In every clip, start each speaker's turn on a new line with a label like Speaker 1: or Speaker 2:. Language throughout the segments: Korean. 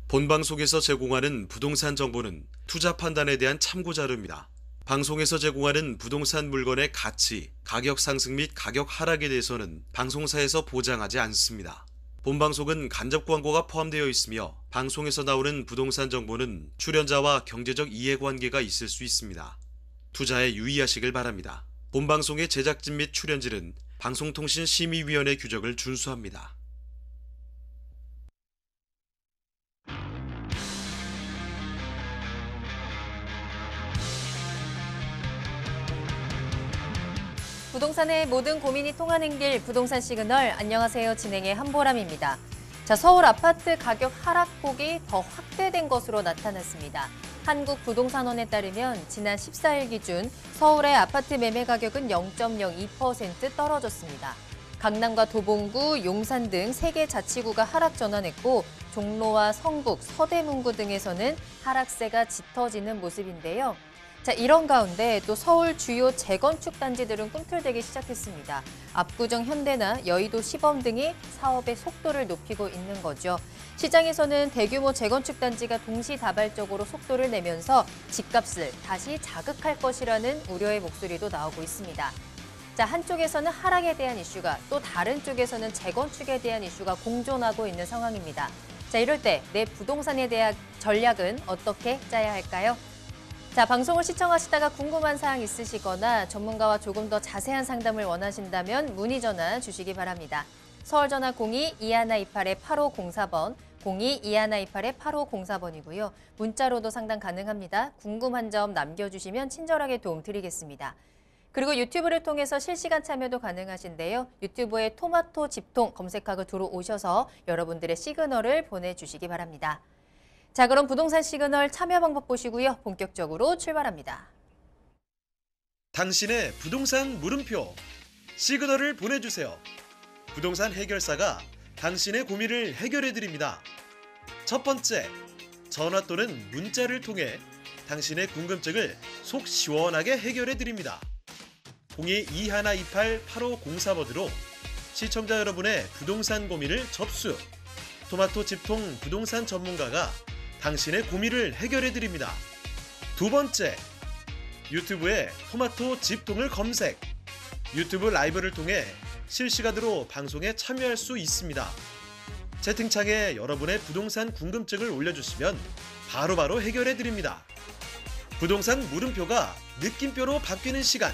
Speaker 1: 본방송에서 제공하는 부동산 정보는 투자 판단에 대한 참고 자료입니다. 방송에서 제공하는 부동산 물건의 가치, 가격 상승 및 가격 하락에 대해서는 방송사에서 보장하지 않습니다. 본방송은 간접 광고가 포함되어 있으며 방송에서 나오는 부동산 정보는 출연자와 경제적 이해관계가 있을 수 있습니다. 투자에 유의하시길 바랍니다. 본방송의 제작진 및 출연진은 방송통신심의위원회 규정을 준수합니다.
Speaker 2: 부동산의 모든 고민이 통하는 길 부동산 시그널. 안녕하세요. 진행의 한보람입니다. 자, 서울 아파트 가격 하락폭이 더 확대된 것으로 나타났습니다. 한국부동산원에 따르면 지난 14일 기준 서울의 아파트 매매 가격은 0.02% 떨어졌습니다. 강남과 도봉구, 용산 등 3개 자치구가 하락 전환했고 종로와 성북, 서대문구 등에서는 하락세가 짙어지는 모습인데요. 자, 이런 가운데 또 서울 주요 재건축 단지들은 꿈틀대기 시작했습니다. 압구정 현대나 여의도 시범 등이 사업의 속도를 높이고 있는 거죠. 시장에서는 대규모 재건축 단지가 동시다발적으로 속도를 내면서 집값을 다시 자극할 것이라는 우려의 목소리도 나오고 있습니다. 자, 한쪽에서는 하락에 대한 이슈가, 또 다른 쪽에서는 재건축에 대한 이슈가 공존하고 있는 상황입니다. 자, 이럴 때 내 부동산에 대한 전략은 어떻게 짜야 할까요? 자, 방송을 시청하시다가 궁금한 사항 있으시거나 전문가와 조금 더 자세한 상담을 원하신다면 문의 전화 주시기 바랍니다. 서울 전화 02-2128-8504번, 02-2128-8504번이고요. 문자로도 상담 가능합니다. 궁금한 점 남겨주시면 친절하게 도움 드리겠습니다. 그리고 유튜브를 통해서 실시간 참여도 가능하신데요. 유튜브에 토마토 집통 검색하고 들어오셔서 여러분들의 시그널을 보내주시기 바랍니다. 자, 그럼 부동산 시그널 참여 방법 보시고요. 본격적으로 출발합니다.
Speaker 1: 당신의 부동산 물음표, 시그널을 보내주세요. 부동산 해결사가 당신의 고민을 해결해드립니다. 첫 번째, 전화 또는 문자를 통해 당신의 궁금증을 속 시원하게 해결해드립니다. 02-2128-8504번으로 시청자 여러분의 부동산 고민을 접수. 토마토 집통 부동산 전문가가 당신의 고민을 해결해드립니다. 두 번째, 유튜브에 토마토 집통을 검색. 유튜브 라이브를 통해 실시간으로 방송에 참여할 수 있습니다. 채팅창에 여러분의 부동산 궁금증을 올려주시면 바로바로 해결해드립니다. 부동산 물음표가 느낌표로 바뀌는 시간.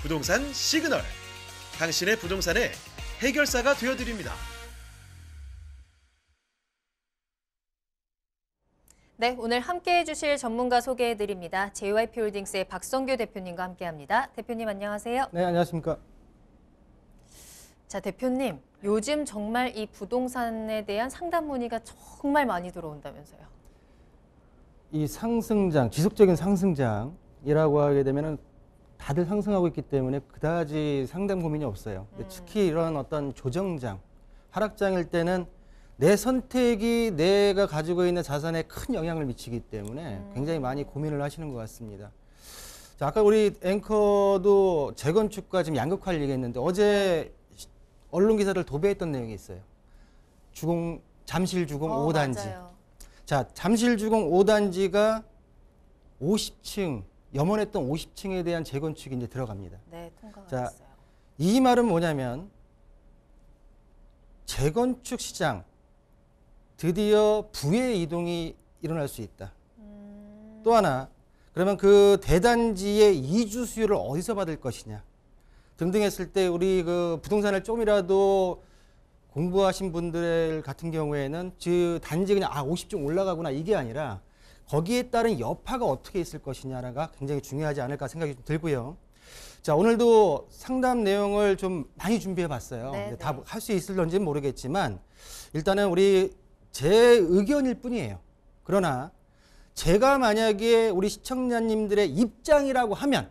Speaker 1: 부동산 시그널. 당신의 부동산의 해결사가 되어드립니다.
Speaker 2: 네, 오늘 함께해 주실 전문가 소개해드립니다. JYP홀딩스의 박성규 대표님과 함께합니다. 대표님 안녕하세요.
Speaker 3: 네, 안녕하십니까.
Speaker 2: 자, 대표님, 요즘 정말 이 부동산에 대한 상담 문의가 정말 많이 들어온다면서요.
Speaker 3: 이 상승장, 지속적인 상승장이라고 하게 되면은 다들 상승하고 있기 때문에 그다지 상담 고민이 없어요. 근데 특히 이런 어떤 조정장, 하락장일 때는 내 선택이 내가 가지고 있는 자산에 큰 영향을 미치기 때문에 굉장히 많이 고민을 하시는 것 같습니다. 자, 아까 우리 앵커도 재건축과 지금 양극화를 얘기했는데 어제 언론 기사를 도배했던 내용이 있어요. 잠실주공 5단지.
Speaker 2: 맞아요.
Speaker 3: 자, 잠실주공 5단지가 50층, 염원했던 50층에 대한 재건축이 이제 들어갑니다.
Speaker 2: 네, 통과가
Speaker 3: 자,
Speaker 2: 됐어요.
Speaker 3: 이 말은 뭐냐면 재건축 시장 드디어 부의 이동이 일어날 수 있다. 또 하나, 그러면 그 대단지의 이주 수요를 어디서 받을 것이냐 등등 했을 때 우리 그 부동산을 조금이라도 공부하신 분들 같은 경우에는 그 단지 그냥 50층 올라가구나 이게 아니라 거기에 따른 여파가 어떻게 있을 것이냐가 굉장히 중요하지 않을까 생각이 좀 들고요. 자, 오늘도 상담 내용을 좀 많이 준비해 봤어요.
Speaker 2: 네,
Speaker 3: 다 할 수 있을런지는 모르겠지만 일단은 제 의견일 뿐이에요. 그러나 제가 만약에 우리 시청자님들의 입장이라고 하면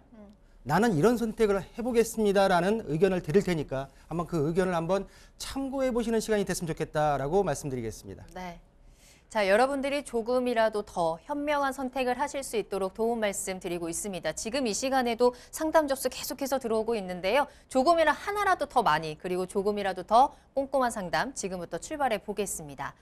Speaker 3: 나는 이런 선택을 해보겠습니다라는 의견을 드릴 테니까 한번 그 의견을 한번 참고해 보시는 시간이 됐으면 좋겠다라고 말씀드리겠습니다.
Speaker 2: 네. 자, 여러분들이 조금이라도 더 현명한 선택을 하실 수 있도록 도움 말씀 드리고 있습니다. 지금 이 시간에도 상담 접수 계속해서 들어오고 있는데요. 조금이라도 하나라도 더 많이, 그리고 조금이라도 더 꼼꼼한 상담 지금부터 출발해 보겠습니다.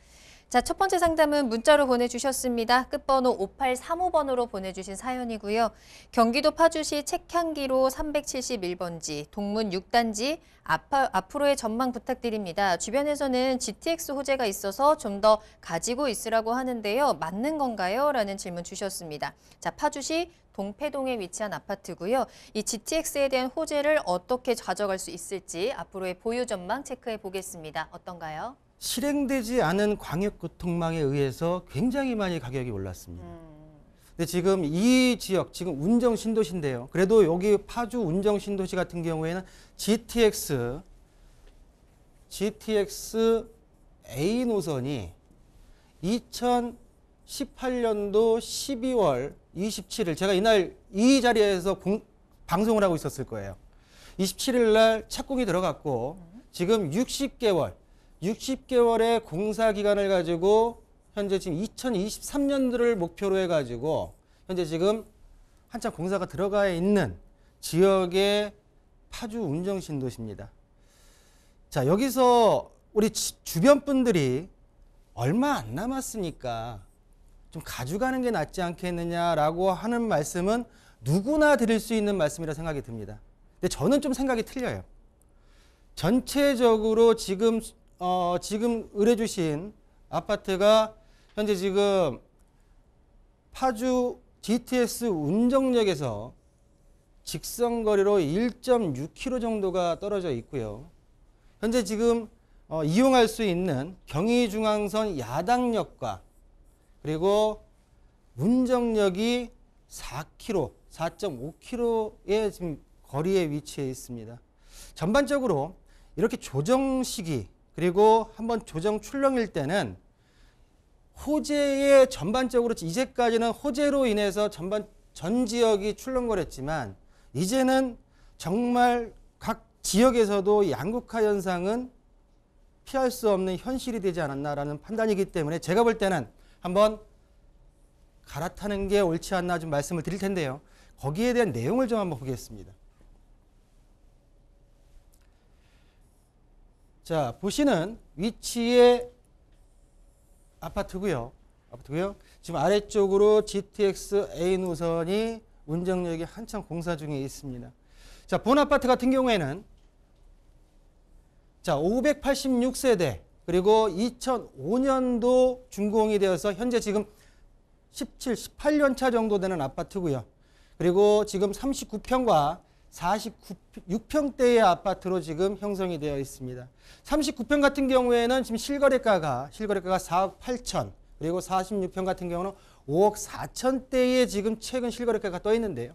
Speaker 2: 자, 첫 번째 상담은 문자로 보내주셨습니다. 끝번호 5835번으로 보내주신 사연이고요. 경기도 파주시 책향기로 371번지, 동문 6단지, 앞으로의 전망 부탁드립니다. 주변에서는 GTX 호재가 있어서 좀 더 가지고 있으라고 하는데요. 맞는 건가요? 라는 질문 주셨습니다. 자, 파주시 동패동에 위치한 아파트고요. 이 GTX에 대한 호재를 어떻게 가져갈 수 있을지 앞으로의 보유 전망 체크해 보겠습니다. 어떤가요?
Speaker 3: 실행되지 않은 광역교통망에 의해서 굉장히 많이 가격이 올랐습니다. 근데 지금 이 지역, 지금 운정 신도시인데요. 그래도 여기 파주 운정 신도시 같은 경우에는 GTX A 노선이 2018년도 12월 27일, 제가 이날 이 자리에서 방송을 하고 있었을 거예요. 27일 날 착공이 들어갔고 지금 60개월의 공사 기간을 가지고 현재 지금 2023년도를 목표로 해가지고 현재 지금 한참 공사가 들어가 있는 지역의 파주 운정 신도시입니다. 자, 여기서 우리 주변 분들이 얼마 안 남았으니까 좀 가져가는 게 낫지 않겠느냐라고 하는 말씀은 누구나 드릴 수 있는 말씀이라 생각이 듭니다. 근데 저는 좀 생각이 틀려요. 전체적으로 지금 의뢰 주신 아파트가 현재 지금 파주 GTX 운정역에서 직선거리로 1.6km 정도가 떨어져 있고요. 현재 지금 이용할 수 있는 경의중앙선 야당역과 그리고 운정역이 4.5km의 지금 거리에 위치해 있습니다. 전반적으로 이렇게 조정 시기 그리고 한번 조정 출렁일 때는 호재에 전반적으로 이제까지는 호재로 인해서 전 지역이 출렁거렸지만 이제는 정말 각 지역에서도 양극화 현상은 피할 수 없는 현실이 되지 않았나라는 판단이기 때문에 제가 볼 때는 한번 갈아타는 게 옳지 않나 좀 말씀을 드릴 텐데요. 거기에 대한 내용을 좀 한번 보겠습니다. 자, 보시는 위치의 아파트고요. 지금 아래쪽으로 GTX A 노선이 운정역이 한참 공사 중에 있습니다. 자, 본 아파트 같은 경우에는 자, 586세대 그리고 2005년도 준공이 되어서 현재 지금 18년 차 정도 되는 아파트고요. 그리고 지금 39평과 46평대의 아파트로 지금 형성이 되어 있습니다. 39평 같은 경우에는 지금 실거래가가 4억 8천, 그리고 46평 같은 경우는 5억 4천대의 지금 최근 실거래가가 떠 있는데요.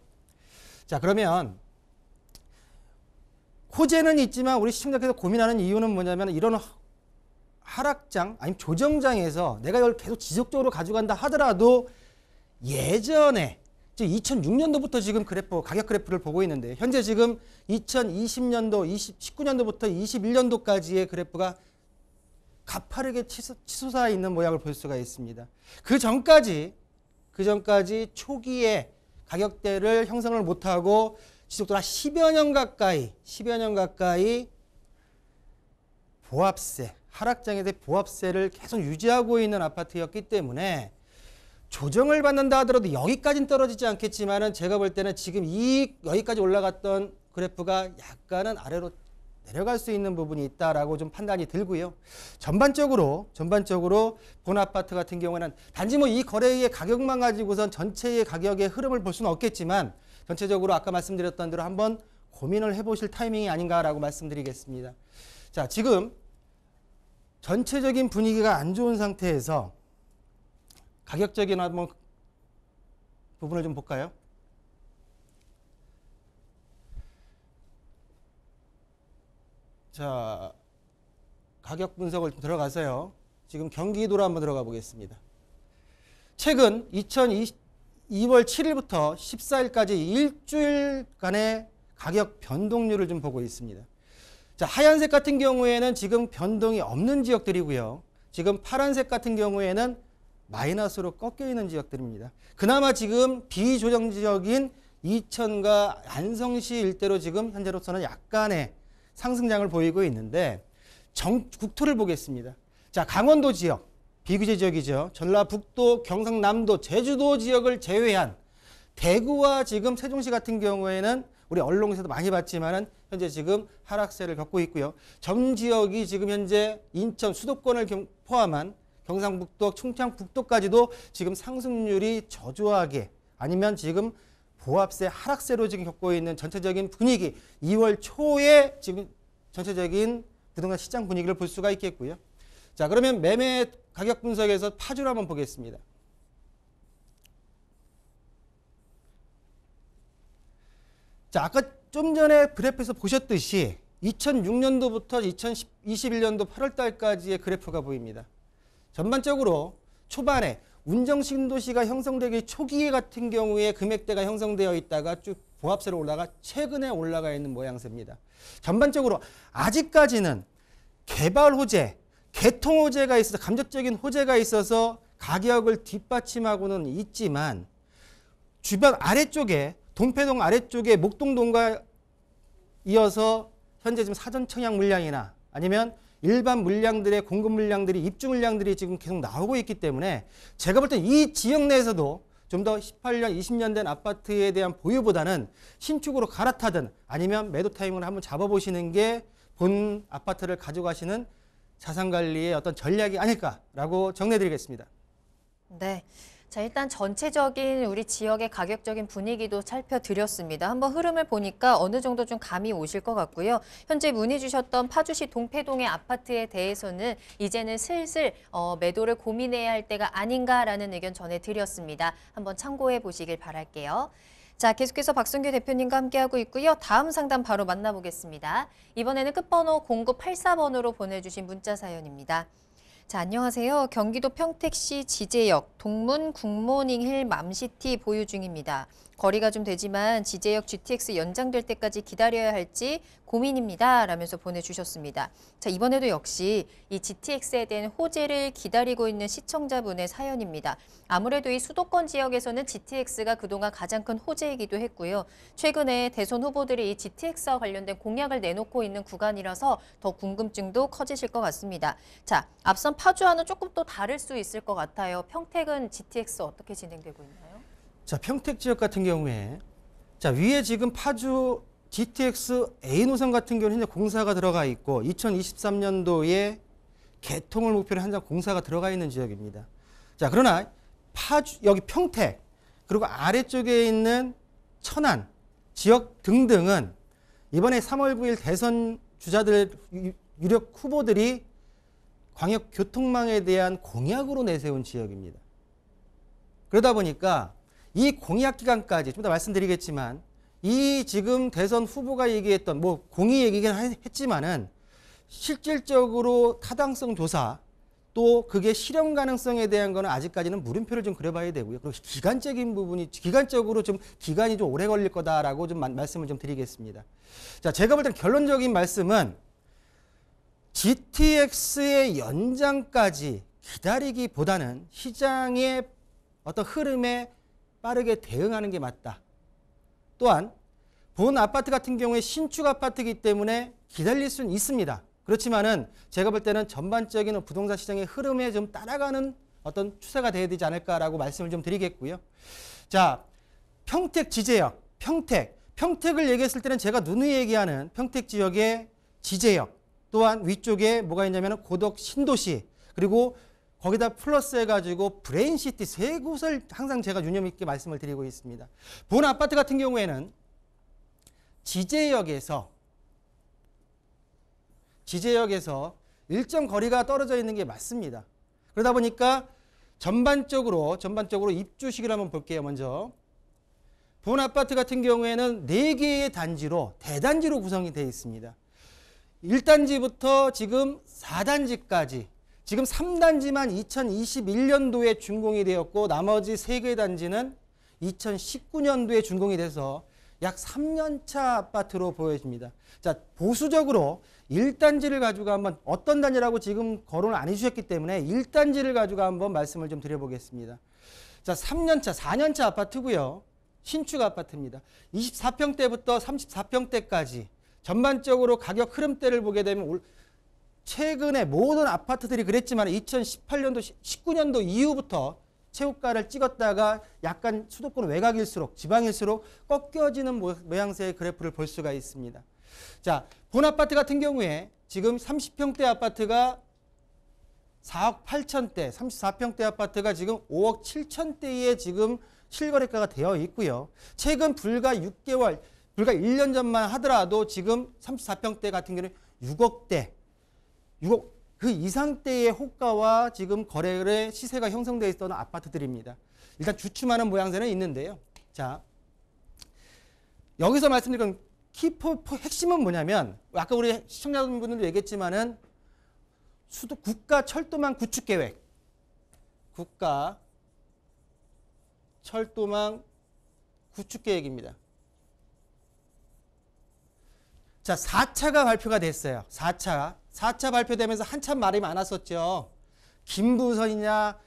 Speaker 3: 자, 그러면 호재는 있지만 우리 시청자께서 고민하는 이유는 뭐냐면 이런 하락장 아니면 조정장에서 내가 이걸 계속 지속적으로 가져간다 하더라도 예전에 2006년도부터 지금 가격 그래프를 보고 있는데 현재 지금 2020년도, 19년도부터 21년도까지의 그래프가 가파르게 치솟아 있는 모양을 볼 수가 있습니다. 그 전까지 초기에 가격대를 형성을 못하고 지속적으로 10여 년 가까이 보합세, 하락장에 대해 보합세를 계속 유지하고 있는 아파트였기 때문에 조정을 받는다 하더라도 여기까지는 떨어지지 않겠지만은 제가 볼 때는 지금 여기까지 올라갔던 그래프가 약간은 아래로 내려갈 수 있는 부분이 있다라고 좀 판단이 들고요. 전반적으로 본 아파트 같은 경우에는 단지 뭐 이 거래의 가격만 가지고선 전체의 가격의 흐름을 볼 수는 없겠지만 전체적으로 아까 말씀드렸던 대로 한번 고민을 해보실 타이밍이 아닌가라고 말씀드리겠습니다. 자, 지금 전체적인 분위기가 안 좋은 상태에서 가격적인 한번 부분을 좀 볼까요? 자, 가격 분석을 좀 들어가서요. 지금 경기도로 한번 들어가 보겠습니다. 최근 2월 7일부터 14일까지 일주일간의 가격 변동률을 좀 보고 있습니다. 자, 하얀색 같은 경우에는 지금 변동이 없는 지역들이고요. 지금 파란색 같은 경우에는 마이너스로 꺾여 있는 지역들입니다. 그나마 지금 비조정 지역인 이천과 안성시 일대로 지금 현재로서는 약간의 상승장을 보이고 있는데 국토를 보겠습니다. 자, 강원도 지역 비규제 지역이죠. 전라북도, 경상남도, 제주도 지역을 제외한 대구와 지금 세종시 같은 경우에는 우리 언론에서도 많이 봤지만은 현재 지금 하락세를 겪고 있고요. 전 지역이 지금 현재 인천 수도권을 포함한 경상북도, 충청북도까지도 지금 상승률이 저조하게 아니면 지금 보합세, 하락세로 지금 겪고 있는 전체적인 분위기 2월 초에 지금 전체적인 부동산 시장 분위기를 볼 수가 있겠고요. 자, 그러면 매매 가격 분석에서 파주를 한번 보겠습니다. 자, 아까 좀 전에 그래프에서 보셨듯이 2006년도부터 2021년도 8월 달까지의 그래프가 보입니다. 전반적으로 초반에 운정 신도시가 형성되기 초기에 같은 경우에 금액대가 형성되어 있다가 쭉 보합세로 올라가 최근에 올라가 있는 모양새입니다. 전반적으로 아직까지는 개발 호재, 개통 호재가 있어서 감정적인 호재가 있어서 가격을 뒷받침하고는 있지만 주변 아래쪽에 동패동 아래쪽에 목동동과 이어서 현재 지금 사전 청약 물량이나 아니면 일반 물량들의 공급 물량들이 입주 물량들이 지금 계속 나오고 있기 때문에 제가 볼 때 이 지역 내에서도 좀 더 18년, 20년 된 아파트에 대한 보유보다는 신축으로 갈아타든 아니면 매도 타이밍을 한번 잡아보시는 게 본 아파트를 가져가시는 자산관리의 어떤 전략이 아닐까라고 정리해드리겠습니다.
Speaker 2: 네. 자, 일단 전체적인 우리 지역의 가격적인 분위기도 살펴드렸습니다. 한번 흐름을 보니까 어느 정도 좀 감이 오실 것 같고요. 현재 문의 주셨던 파주시 동패동의 아파트에 대해서는 이제는 슬슬 매도를 고민해야 할 때가 아닌가라는 의견 전해드렸습니다. 한번 참고해 보시길 바랄게요. 자, 계속해서 박순규 대표님과 함께하고 있고요. 다음 상담 바로 만나보겠습니다. 이번에는 끝번호 0984번으로 보내주신 문자 사연입니다. 자, 안녕하세요. 경기도 평택시 지제역 동문 굿모닝힐 맘시티 보유 중입니다. 거리가 좀 되지만 지제역 GTX 연장될 때까지 기다려야 할지 고민입니다. 라면서 보내주셨습니다. 자, 이번에도 역시 이 GTX에 대한 호재를 기다리고 있는 시청자분의 사연입니다. 아무래도 이 수도권 지역에서는 GTX가 그동안 가장 큰 호재이기도 했고요. 최근에 대선 후보들이 이 GTX와 관련된 공약을 내놓고 있는 구간이라서 더 궁금증도 커지실 것 같습니다. 자, 앞선 파주와는 조금 또 다를 수 있을 것 같아요. 평택은 GTX 어떻게 진행되고 있나요?
Speaker 3: 자, 평택 지역 같은 경우에 자, 위에 지금 파주 GTX A 노선 같은 경우는 현재 공사가 들어가 있고 2023년도에 개통을 목표로 한장 공사가 들어가 있는 지역입니다. 자, 그러나 파주 여기 평택 그리고 아래쪽에 있는 천안 지역 등등은 이번에 3월 9일 대선 주자들 유력 후보들이 광역 교통망에 대한 공약으로 내세운 지역입니다. 그러다 보니까 이 공약 기간까지 좀 더 말씀드리겠지만 이 지금 대선 후보가 얘기했던 뭐 공이 얘기긴 했지만은 실질적으로 타당성 조사 또 그게 실현 가능성에 대한 거는 아직까지는 물음표를 좀 그려봐야 되고요. 그리고 기간적인 부분이 기간적으로 좀 기간이 좀 오래 걸릴 거다라고 좀 말씀을 좀 드리겠습니다. 자, 제가 볼 때는 결론적인 말씀은 GTX의 연장까지 기다리기보다는 시장의 어떤 흐름에 빠르게 대응하는 게 맞다. 또한 본 아파트 같은 경우에 신축 아파트이기 때문에 기다릴 수는 있습니다. 그렇지만은 제가 볼 때는 전반적인 부동산 시장의 흐름에 좀 따라가는 어떤 추세가 돼야 되지 않을까라고 말씀을 좀 드리겠고요. 자, 평택 지제역, 평택을 얘기했을 때는 제가 누누이 얘기하는 평택 지역의 지제역, 또한 위쪽에 뭐가 있냐면 고덕 신도시, 그리고 거기다 플러스 해가지고 브레인시티 세 곳을 항상 제가 유념 있게 말씀을 드리고 있습니다. 본 아파트 같은 경우에는 지제역에서 일정 거리가 떨어져 있는 게 맞습니다. 그러다 보니까 전반적으로 입주 시기를 한번 볼게요. 먼저 본 아파트 같은 경우에는 4개의 단지로 대단지로 구성이 되어 있습니다. 1단지부터 지금 4단지까지 지금 3단지만 2021년도에 준공이 되었고 나머지 3개 단지는 2019년도에 준공이 돼서 약 3년차 아파트로 보여집니다. 자, 보수적으로 1단지를 가지고 한번 어떤 단지라고 지금 거론을 안 해주셨기 때문에 1단지를 가지고 한번 말씀을 좀 드려보겠습니다. 자, 3년차, 4년차 아파트고요. 신축 아파트입니다. 24평대부터 34평대까지 전반적으로 가격 흐름대를 보게 되면 최근에 모든 아파트들이 그랬지만 2018년도, 19년도 이후부터 최고가를 찍었다가 약간 수도권 외곽일수록 지방일수록 꺾여지는 모양새의 그래프를 볼 수가 있습니다. 자, 본 아파트 같은 경우에 지금 30평대 아파트가 4억 8천대, 34평대 아파트가 지금 5억 7천대에 지금 실거래가가 되어 있고요. 최근 불과 6개월, 불과 1년 전만 하더라도 지금 34평대 같은 경우는 6억대, 6억 그 이상대의 호가와 지금 거래의 시세가 형성되어 있었던 아파트들입니다. 일단 주춤하는 모양새는 있는데요. 자, 여기서 말씀드린 핵심은 뭐냐면 아까 우리 시청자분들도 얘기했지만은 국가 철도망 구축 계획, 국가 철도망 구축 계획입니다. 자, 4차가 발표가 됐어요. 4차 발표되면서 한참 말이 많았었죠. 김부선이냐,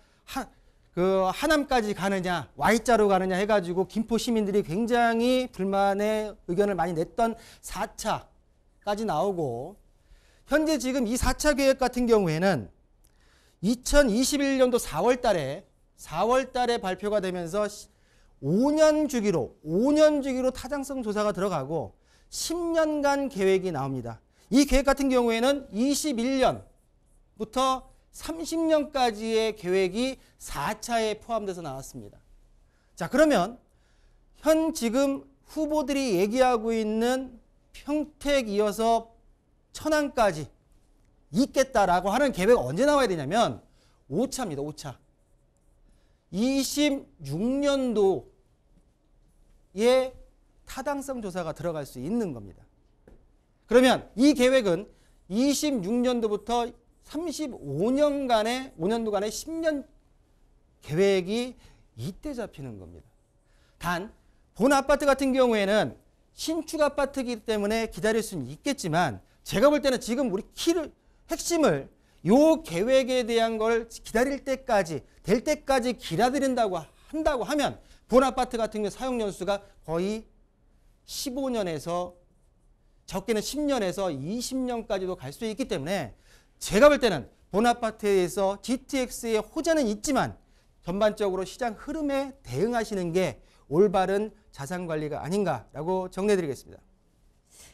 Speaker 3: 하남까지 가느냐, Y자로 가느냐 해가지고 김포 시민들이 굉장히 불만의 의견을 많이 냈던 4차까지 나오고, 현재 지금 이 4차 계획 같은 경우에는 2021년도 4월 달에 발표가 되면서 5년 주기로 타당성 조사가 들어가고 10년간 계획이 나옵니다. 이 계획 같은 경우에는 21년부터 30년까지의 계획이 4차에 포함돼서 나왔습니다. 자, 그러면 지금 후보들이 얘기하고 있는 평택 이어서 천안까지 있겠다라고 하는 계획이 언제 나와야 되냐면 5차입니다. 5차. 26년도에 타당성 조사가 들어갈 수 있는 겁니다. 그러면 이 계획은 26년도부터 35년간의 5년도간의 10년 계획이 이때 잡히는 겁니다. 단 본 아파트 같은 경우에는 신축 아파트이기 때문에 기다릴 수는 있겠지만 제가 볼 때는 지금 우리 핵심을 요 계획에 대한 걸 기다릴 때까지 될 때까지 기다린다고 한다고 하면 본 아파트 같은 경우 사용 연수가 거의 15년에서 적게는 10년에서 20년까지도 갈 수 있기 때문에 제가 볼 때는 본 아파트에서 GTX의 호재는 있지만 전반적으로 시장 흐름에 대응하시는 게 올바른 자산관리가 아닌가라고 정리해드리겠습니다.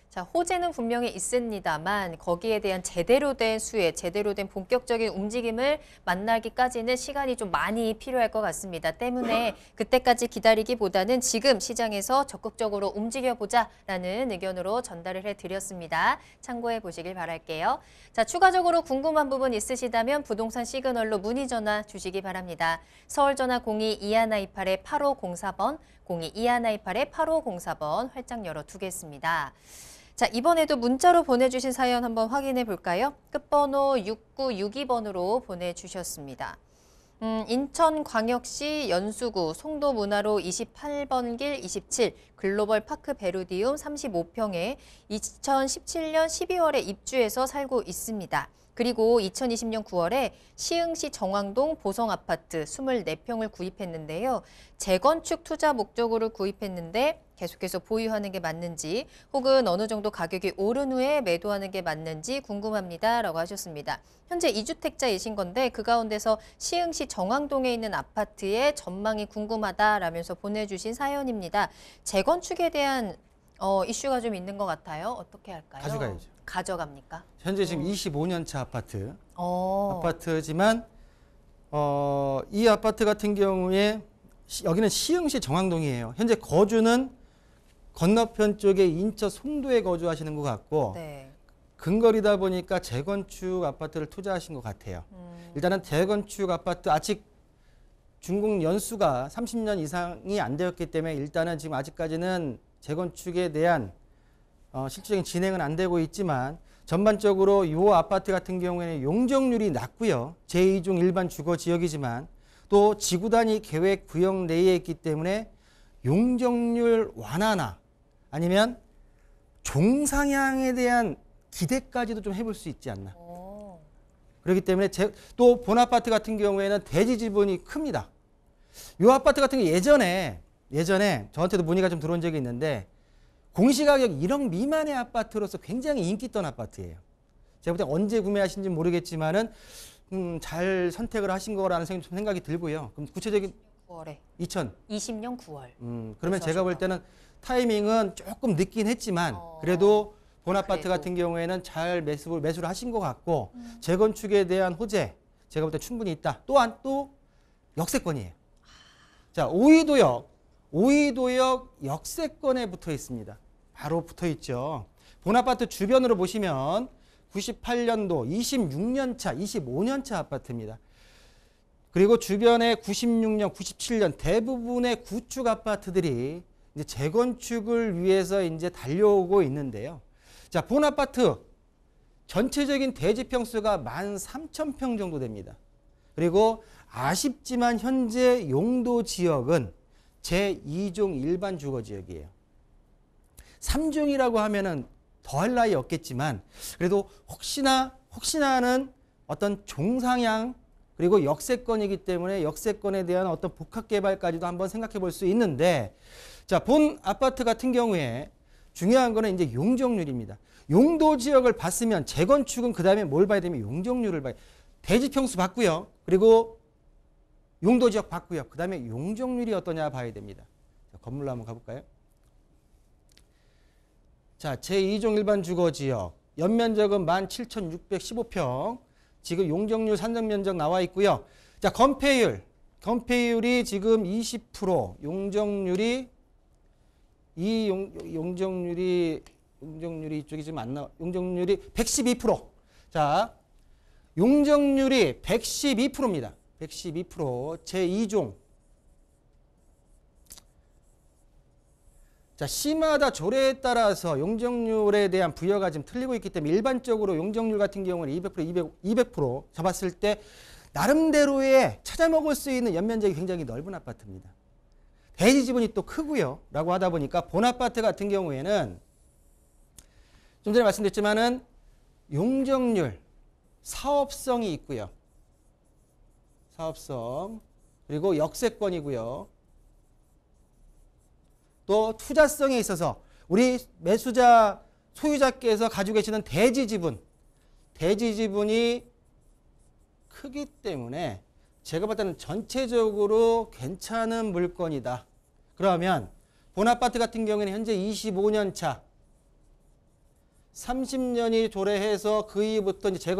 Speaker 2: 자, 호재는 분명히 있습니다만 거기에 대한 제대로 된 수혜, 제대로 된 본격적인 움직임을 만나기까지는 시간이 좀 많이 필요할 것 같습니다. 때문에 그때까지 기다리기보다는 지금 시장에서 적극적으로 움직여보자라는 의견으로 전달을 해드렸습니다. 참고해 보시길 바랄게요. 자, 추가적으로 궁금한 부분 있으시다면 부동산 시그널로 문의 전화 주시기 바랍니다. 서울전화 02-2128-8504번, 02-2128-8504번 활짝 열어두겠습니다. 자, 이번에도 문자로 보내주신 사연 한번 확인해 볼까요? 끝번호 6962번으로 보내주셨습니다. 인천광역시 연수구 송도문화로 28번 길 27 글로벌 파크 베르디움 35평에 2017년 12월에 입주해서 살고 있습니다. 그리고 2020년 9월에 시흥시 정왕동 보성아파트 24평을 구입했는데요. 재건축 투자 목적으로 구입했는데 계속해서 보유하는 게 맞는지 혹은 어느 정도 가격이 오른 후에 매도하는 게 맞는지 궁금합니다. 라고 하셨습니다. 현재 2주택자이신 건데 그 가운데서 시흥시 정왕동에 있는 아파트의 전망이 궁금하다라면서 보내주신 사연입니다. 재건축에 대한 이슈가 좀 있는 것 같아요. 어떻게 할까요?
Speaker 3: 가져가야죠.
Speaker 2: 가져갑니까?
Speaker 3: 현재 지금 25년 차 아파트지만 이 아파트 같은 경우에 여기는 시흥시 정왕동이에요. 현재 거주는 건너편 쪽에 인천 송도에 거주하시는 것 같고
Speaker 2: 네.
Speaker 3: 근거리다 보니까 재건축 아파트를 투자하신 것 같아요. 일단은 재건축 아파트 아직 준공 연수가 30년 이상이 안 되었기 때문에 일단은 지금 아직까지는 재건축에 대한 실질적인 진행은 안 되고 있지만 전반적으로 이 아파트 같은 경우에는 용적률이 낮고요. 제2종 일반 주거 지역이지만 또 지구 단위 계획 구역 내에 있기 때문에 용적률 완화나 아니면 종상향에 대한 기대까지도 좀 해볼 수 있지 않나. 그렇기 때문에 또 본 아파트 같은 경우에는 대지 지분이 큽니다. 이 아파트 같은 경우 예전에 저한테도 문의가 좀 들어온 적이 있는데 공시가격 1억 미만의 아파트로서 굉장히 인기 있던 아파트예요. 제가 볼 때 언제 구매하신지 모르겠지만은 잘 선택을 하신 거라는 생각이 들고요. 그럼 구체적인
Speaker 2: 9월에
Speaker 3: 2020년
Speaker 2: 9월.
Speaker 3: 그러면 제가 볼 때는 타이밍은 조금 늦긴 했지만 그래도 본아파트
Speaker 2: 그래도.
Speaker 3: 같은 경우에는 잘 매수를 하신 것 같고 재건축에 대한 호재 제가 볼 때 충분히 있다. 또한 또 역세권이에요. 자, 오이도역 역세권에 붙어 있습니다. 바로 붙어 있죠. 본아파트 주변으로 보시면 98년도 26년 차, 25년 차 아파트입니다. 그리고 주변에 96년, 97년 대부분의 구축 아파트들이 이제 재건축을 위해서 이제 달려오고 있는데요. 자, 본아파트 전체적인 대지 평수가 13,000평 정도 됩니다. 그리고 아쉽지만 현재 용도 지역은 제2종 일반 주거 지역이에요. 3종이라고 하면은 더할 나위 없겠지만 그래도 혹시나는 어떤 종상향 그리고 역세권이기 때문에 역세권에 대한 어떤 복합 개발까지도 한번 생각해 볼 수 있는데 자, 본 아파트 같은 경우에 중요한 거는 이제 용적률입니다. 용도 지역을 봤으면 재건축은 그다음에 뭘 봐야 되면 용적률을 봐야 대지 평수 봤고요. 그리고 용도 지역 봤고요. 그다음에 용적률이 어떠냐 봐야 됩니다. 자, 건물로 한번 가볼까요? 자, 제2종 일반 주거지역 연면적은 17,615평 지금 용적률 산정면적 나와 있고요. 자, 건폐율이 지금 20% 용적률이 용적률이 이쪽이 지금 안 나와. 용적률이 112%. 자, 용적률이 112%입니다. 112% 제2종. 자, 시마다 조례에 따라서 용적률에 대한 부여가 지금 틀리고 있기 때문에 일반적으로 용적률 같은 경우는 200% 잡았을 때 나름대로의 찾아먹을 수 있는 연면적이 굉장히 넓은 아파트입니다. 대지 지분이 또 크고요. 라고 하다 보니까 본 아파트 같은 경우에는 좀 전에 말씀드렸지만은 용적률, 사업성이 있고요. 사업성, 그리고 역세권이고요. 또 투자성에 있어서 우리 매수자, 소유자께서 가지고 계시는 대지 지분이 크기 때문에 제가 볼 때는 전체적으로 괜찮은 물건이다. 그러면 본 아파트 같은 경우에는 현재 25년 차 30년이 도래해서 그 이후부터 이제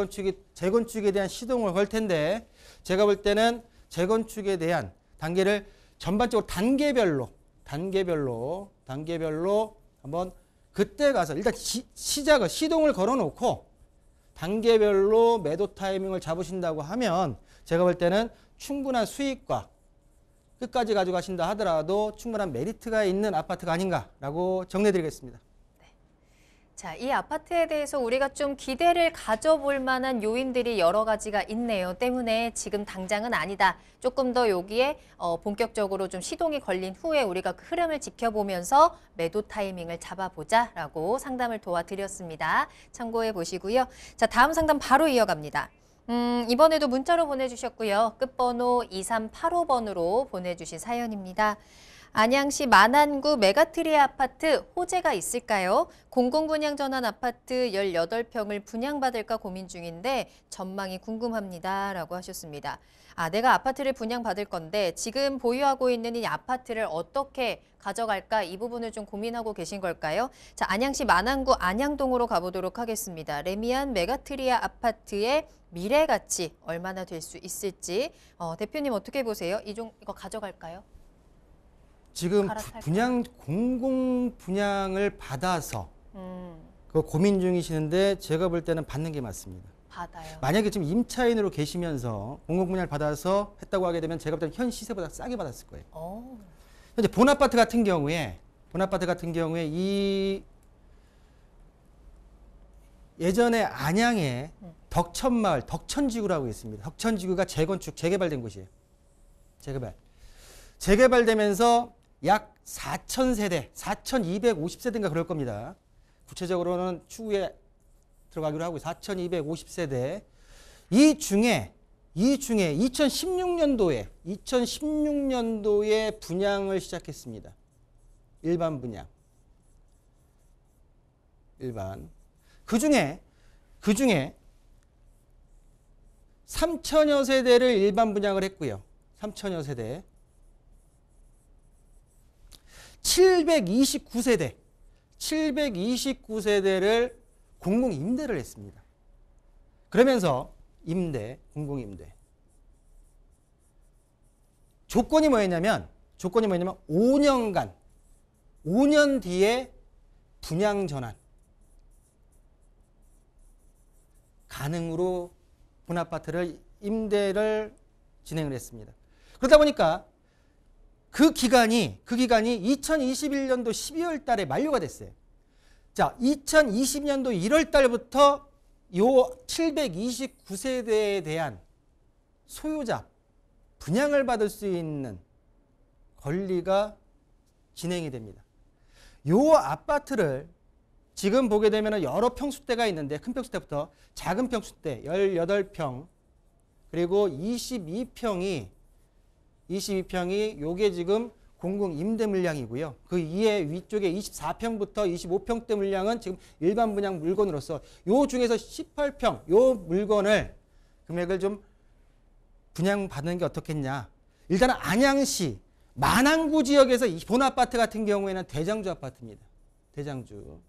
Speaker 3: 재건축에 대한 시동을 걸 텐데 제가 볼 때는 재건축에 대한 단계를 전반적으로 단계별로 한번 그때 가서 일단 시동을 걸어놓고 단계별로 매도 타이밍을 잡으신다고 하면 제가 볼 때는 충분한 수익과 끝까지 가져가신다 하더라도 충분한 메리트가 있는 아파트가 아닌가라고 정리해드리겠습니다.
Speaker 2: 자, 이 아파트에 대해서 우리가 좀 기대를 가져볼 만한 요인들이 여러 가지가 있네요. 때문에 지금 당장은 아니다. 조금 더 여기에 본격적으로 좀 시동이 걸린 후에 우리가 그 흐름을 지켜보면서 매도 타이밍을 잡아보자라고 상담을 도와드렸습니다. 참고해 보시고요. 자, 다음 상담 바로 이어갑니다. 이번에도 문자로 보내주셨고요. 끝번호 2385번으로 보내주신 사연입니다. 안양시 만안구 메가트리 아파트 호재가 있을까요? 공공분양 전환 아파트 18평을 분양받을까 고민 중인데 전망이 궁금합니다. 라고 하셨습니다. 내가 아파트를 분양받을 건데 지금 보유하고 있는 이 아파트를 어떻게 가져갈까 이 부분을 좀 고민하고 계신 걸까요? 자, 안양시 만안구 안양동으로 가보도록 하겠습니다. 레미안 메가트리아 아파트의 미래 가치 얼마나 될 수 있을지 대표님 어떻게 보세요? 이거 가져갈까요?
Speaker 3: 지금 공공 분양을 받아서 그 고민 중이시는데 제가 볼 때는 받는 게 맞습니다.
Speaker 2: 받아요.
Speaker 3: 만약에 지금 임차인으로 계시면서 공공 분양을 받아서 했다고 하게 되면 제가 볼 때는 현 시세보다 싸게 받았을 거예요. 현재 본 아파트 같은 경우에 이 예전에 안양에 덕천마을 덕천지구라고 있습니다. 덕천지구가 재개발된 곳이에요. 재개발되면서 약 4,000세대, 4,250세대인가 그럴 겁니다. 구체적으로는 추후에 들어가기로 하고 4,250세대. 이 중에 2016년도에 분양을 시작했습니다. 일반 분양. 그 그중에 3천여 세대를 일반 분양을 했고요. 3천여 세대. 729세대를 공공임대를 했습니다. 그러면서 공공임대. 조건이 뭐였냐면 5년 뒤에 분양 전환 가능으로 분아파트를 임대를 진행을 했습니다. 그러다 보니까 그 기간이 2021년도 12월 달에 만료가 됐어요. 자, 2020년도 1월 달부터 요 729세대에 대한 소유자 분양을 받을 수 있는 권리가 진행이 됩니다. 요 아파트를 지금 보게 되면 여러 평수대가 있는데 큰 평수대부터 작은 평수대 18평 그리고 22평이 요게 지금 공공 임대 물량이고요. 그 이에 위쪽에 24평부터 25평대 물량은 지금 일반 분양 물건으로서 요 중에서 18평 요 물건을 금액을 좀 분양받는 게 어떻겠냐. 일단은 안양시 만안구 지역에서 이 본아파트 같은 경우에는 대장주 아파트입니다. 대장주.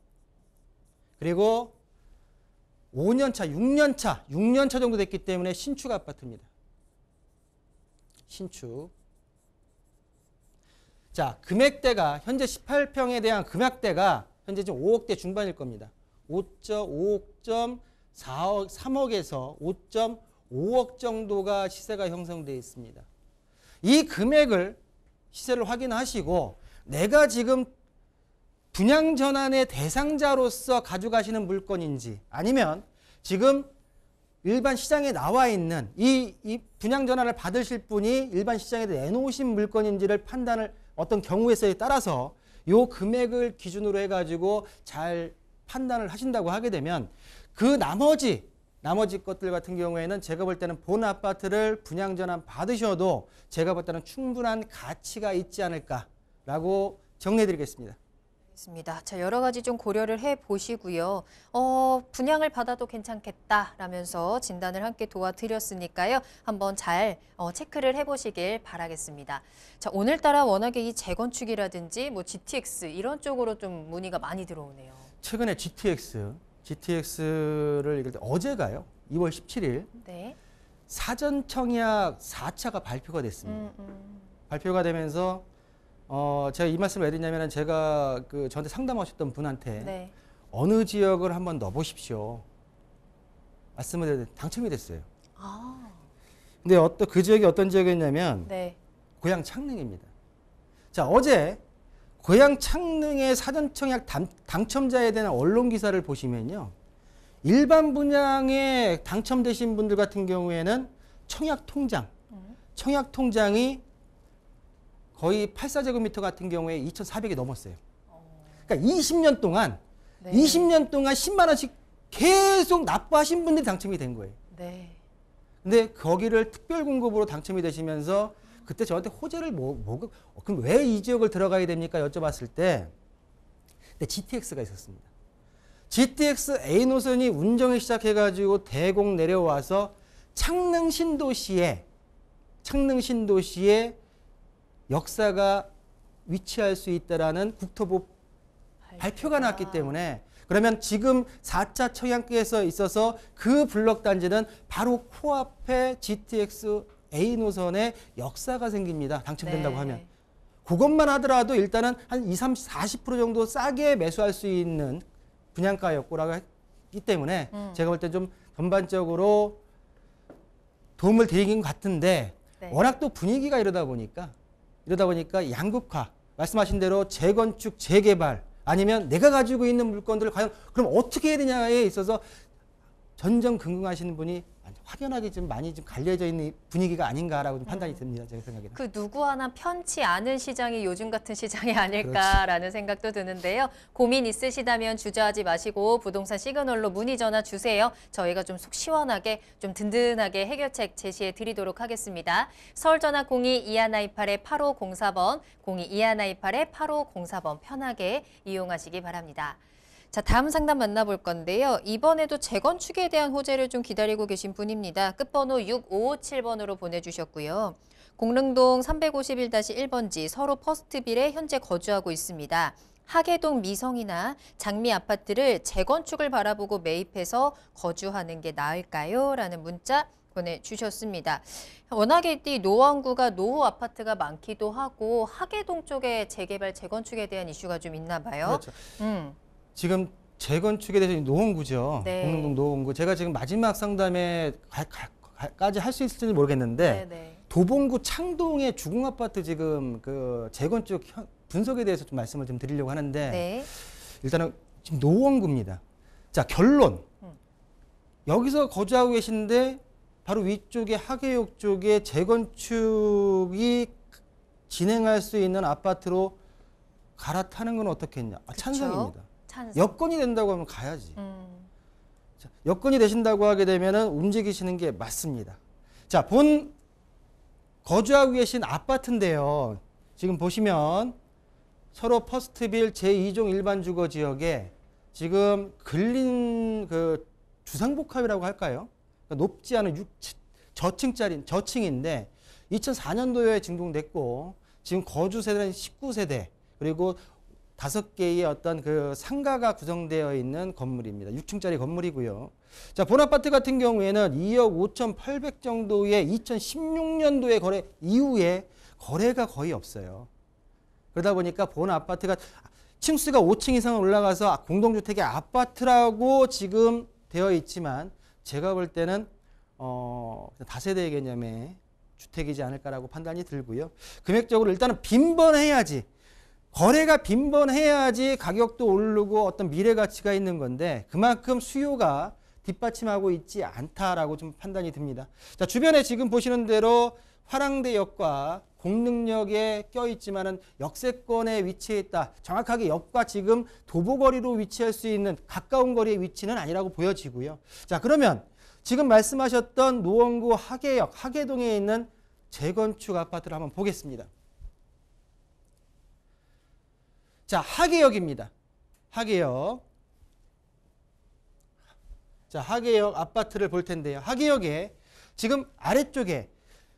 Speaker 3: 그리고 5년차, 6년차 정도 됐기 때문에 신축 아파트입니다. 신축. 자, 금액대가 현재 18평에 대한 금액대가 현재 지금 5억대 중반일 겁니다. 5.4억, 3억에서 5.5억 정도가 시세가 형성되어 있습니다. 이 금액을 시세를 확인하시고 내가 지금 분양 전환의 대상자로서 가져가시는 물건인지 아니면 지금 일반 시장에 나와 있는 이 분양 전환을 받으실 분이 일반 시장에 내놓으신 물건인지를 판단을 어떤 경우에서에 따라서 요 금액을 기준으로 해가지고 잘 판단을 하신다고 하게 되면 그 나머지 것들 같은 경우에는 제가 볼 때는 본 아파트를 분양 전환 받으셔도 제가 볼 때는 충분한 가치가 있지 않을까라고 정리해 드리겠습니다.
Speaker 2: 있습니다. 자, 여러 가지 좀 고려를 해 보시고요. 분양을 받아도 괜찮겠다라면서 진단을 함께 도와드렸으니까요. 한번 잘 체크를 해보시길 바라겠습니다. 자, 오늘따라 워낙에 이 재건축이라든지 뭐 GTX 이런 쪽으로 좀 문의가 많이 들어오네요.
Speaker 3: 최근에 GTX를 읽을 때 어제가요. 2월 17일
Speaker 2: 네.
Speaker 3: 사전 청약 4차가 발표가 됐습니다. 발표가 되면서 제가 이 말씀을 왜 드리냐면 제가 저한테 상담하셨던 분한테
Speaker 2: 네.
Speaker 3: 어느 지역을 한번 넣어보십시오. 말씀을 드렸는데 당첨이 됐어요.
Speaker 2: 아.
Speaker 3: 근데 그 지역이 어떤 지역이었냐면
Speaker 2: 네.
Speaker 3: 고양 창릉입니다. 자, 어제 고양 창릉의 사전 청약 당첨자에 대한 언론 기사를 보시면요. 일반 분양에 당첨되신 분들 같은 경우에는 청약 통장이 거의 84제곱미터 같은 경우에 2,400이 넘었어요. 그러니까 20년 동안 10만 원씩 계속 납부하신 분들이 당첨이 된 거예요.
Speaker 2: 네.
Speaker 3: 근데 거기를 특별 공급으로 당첨이 되시면서 그때 저한테 호재를 그럼 왜 이 지역을 들어가야 됩니까? 여쭤봤을 때 GTX가 있었습니다. GTX A 노선이 운정을 시작해가지고 대곡 내려와서 창릉 신도시에 역사가 위치할 수 있다라는 국토부 발표가 나왔기 때문에 그러면 지금 4차 청약에서 있어서 그 블록 단지는 바로 코앞에 GTX A 노선의 역사가 생깁니다. 당첨된다고
Speaker 2: 네.
Speaker 3: 하면. 그것만 하더라도 일단은 한 20, 30% 정도 싸게 매수할 수 있는 분양가였고라고 했기 때문에 제가 볼 때 좀 전반적으로 도움을 드리긴 같은데
Speaker 2: 네.
Speaker 3: 워낙 또 분위기가 이러다 보니까 양극화, 말씀하신 대로 재건축, 재개발 아니면 내가 가지고 있는 물건들을 과연 그럼 어떻게 해야 되냐에 있어서 전전긍긍하시는 분이 확연하게 좀 많이 좀 갈려져 있는 분위기가 아닌가라고 좀 판단이 듭니다. 제 생각에는.
Speaker 2: 그 누구 하나 편치 않은 시장이 요즘 같은 시장이 아닐까라는 생각도 드는데요. 고민 있으시다면 주저하지 마시고 부동산 시그널로 문의 전화 주세요. 저희가 좀 속 시원하게 좀 든든하게 해결책 제시해 드리도록 하겠습니다. 서울 전화 02-2128-8504번, 02-2128-8504번 편하게 이용하시기 바랍니다. 자, 다음 상담 만나볼 건데요. 이번에도 재건축에 대한 호재를 좀 기다리고 계신 분입니다. 끝번호 6557번으로 보내주셨고요. 공릉동 351-1번지 서로 퍼스트빌에 현재 거주하고 있습니다. 하계동 미성이나 장미 아파트를 재건축을 바라보고 매입해서 거주하는 게 나을까요? 라는 문자 보내주셨습니다. 워낙에 이 노원구가 노후 아파트가 많기도 하고 하계동 쪽에 재개발, 재건축에 대한 이슈가 좀 있나 봐요.
Speaker 3: 그렇죠. 지금 재건축에 대해서 노원구죠.
Speaker 2: 네.
Speaker 3: 공릉동 노원구. 제가 지금 마지막 상담에까지 할 수 있을지 모르겠는데
Speaker 2: 네네.
Speaker 3: 도봉구 창동의 주공 아파트 지금 그 재건축 분석에 대해서 좀 말씀을 좀 드리려고 하는데
Speaker 2: 네.
Speaker 3: 일단은 지금 노원구입니다. 자, 결론. 여기서 거주하고 계신데 바로 위쪽에 하계역 쪽에 재건축이 진행할 수 있는 아파트로 갈아타는 건 어떻겠냐? 찬성입니다.
Speaker 2: 찬성.
Speaker 3: 여건이 된다고 하면 가야지. 자, 여건이 되신다고 하게 되면은 움직이시는 게 맞습니다. 자, 본 거주하고 계신 아파트인데요. 지금 보시면 서로 퍼스트빌 제2종 일반 주거 지역에 지금 근린 그 주상복합이라고 할까요? 그러니까 높지 않은 저층인데 2004년도에 증동됐고 지금 거주 세대는 19세대 그리고 5개의 어떤 그 상가가 구성되어 있는 건물입니다. 6층짜리 건물이고요. 자, 본 아파트 같은 경우에는 2억 5,800 정도의 2016년도에 거래 이후에 거래가 거의 없어요. 그러다 보니까 본 아파트가 층수가 5층 이상 올라가서 공동주택의 아파트라고 지금 되어 있지만 제가 볼 때는 다세대 개념의 주택이지 않을까라고 판단이 들고요. 금액적으로 일단은 빈번해야지. 거래가 빈번해야지 가격도 오르고 어떤 미래 가치가 있는 건데 그만큼 수요가 뒷받침하고 있지 않다라고 좀 판단이 듭니다. 자, 주변에 지금 보시는 대로 화랑대역과 공릉역에 껴있지만은 역세권에 위치해 있다. 정확하게 역과 지금 도보거리로 위치할 수 있는 가까운 거리의 위치는 아니라고 보여지고요. 자, 그러면 지금 말씀하셨던 노원구 하계역, 하계동에 있는 재건축 아파트를 한번 보겠습니다. 자, 하계역입니다. 하계역. 자, 하계역 아파트를 볼 텐데요. 하계역에 지금 아래쪽에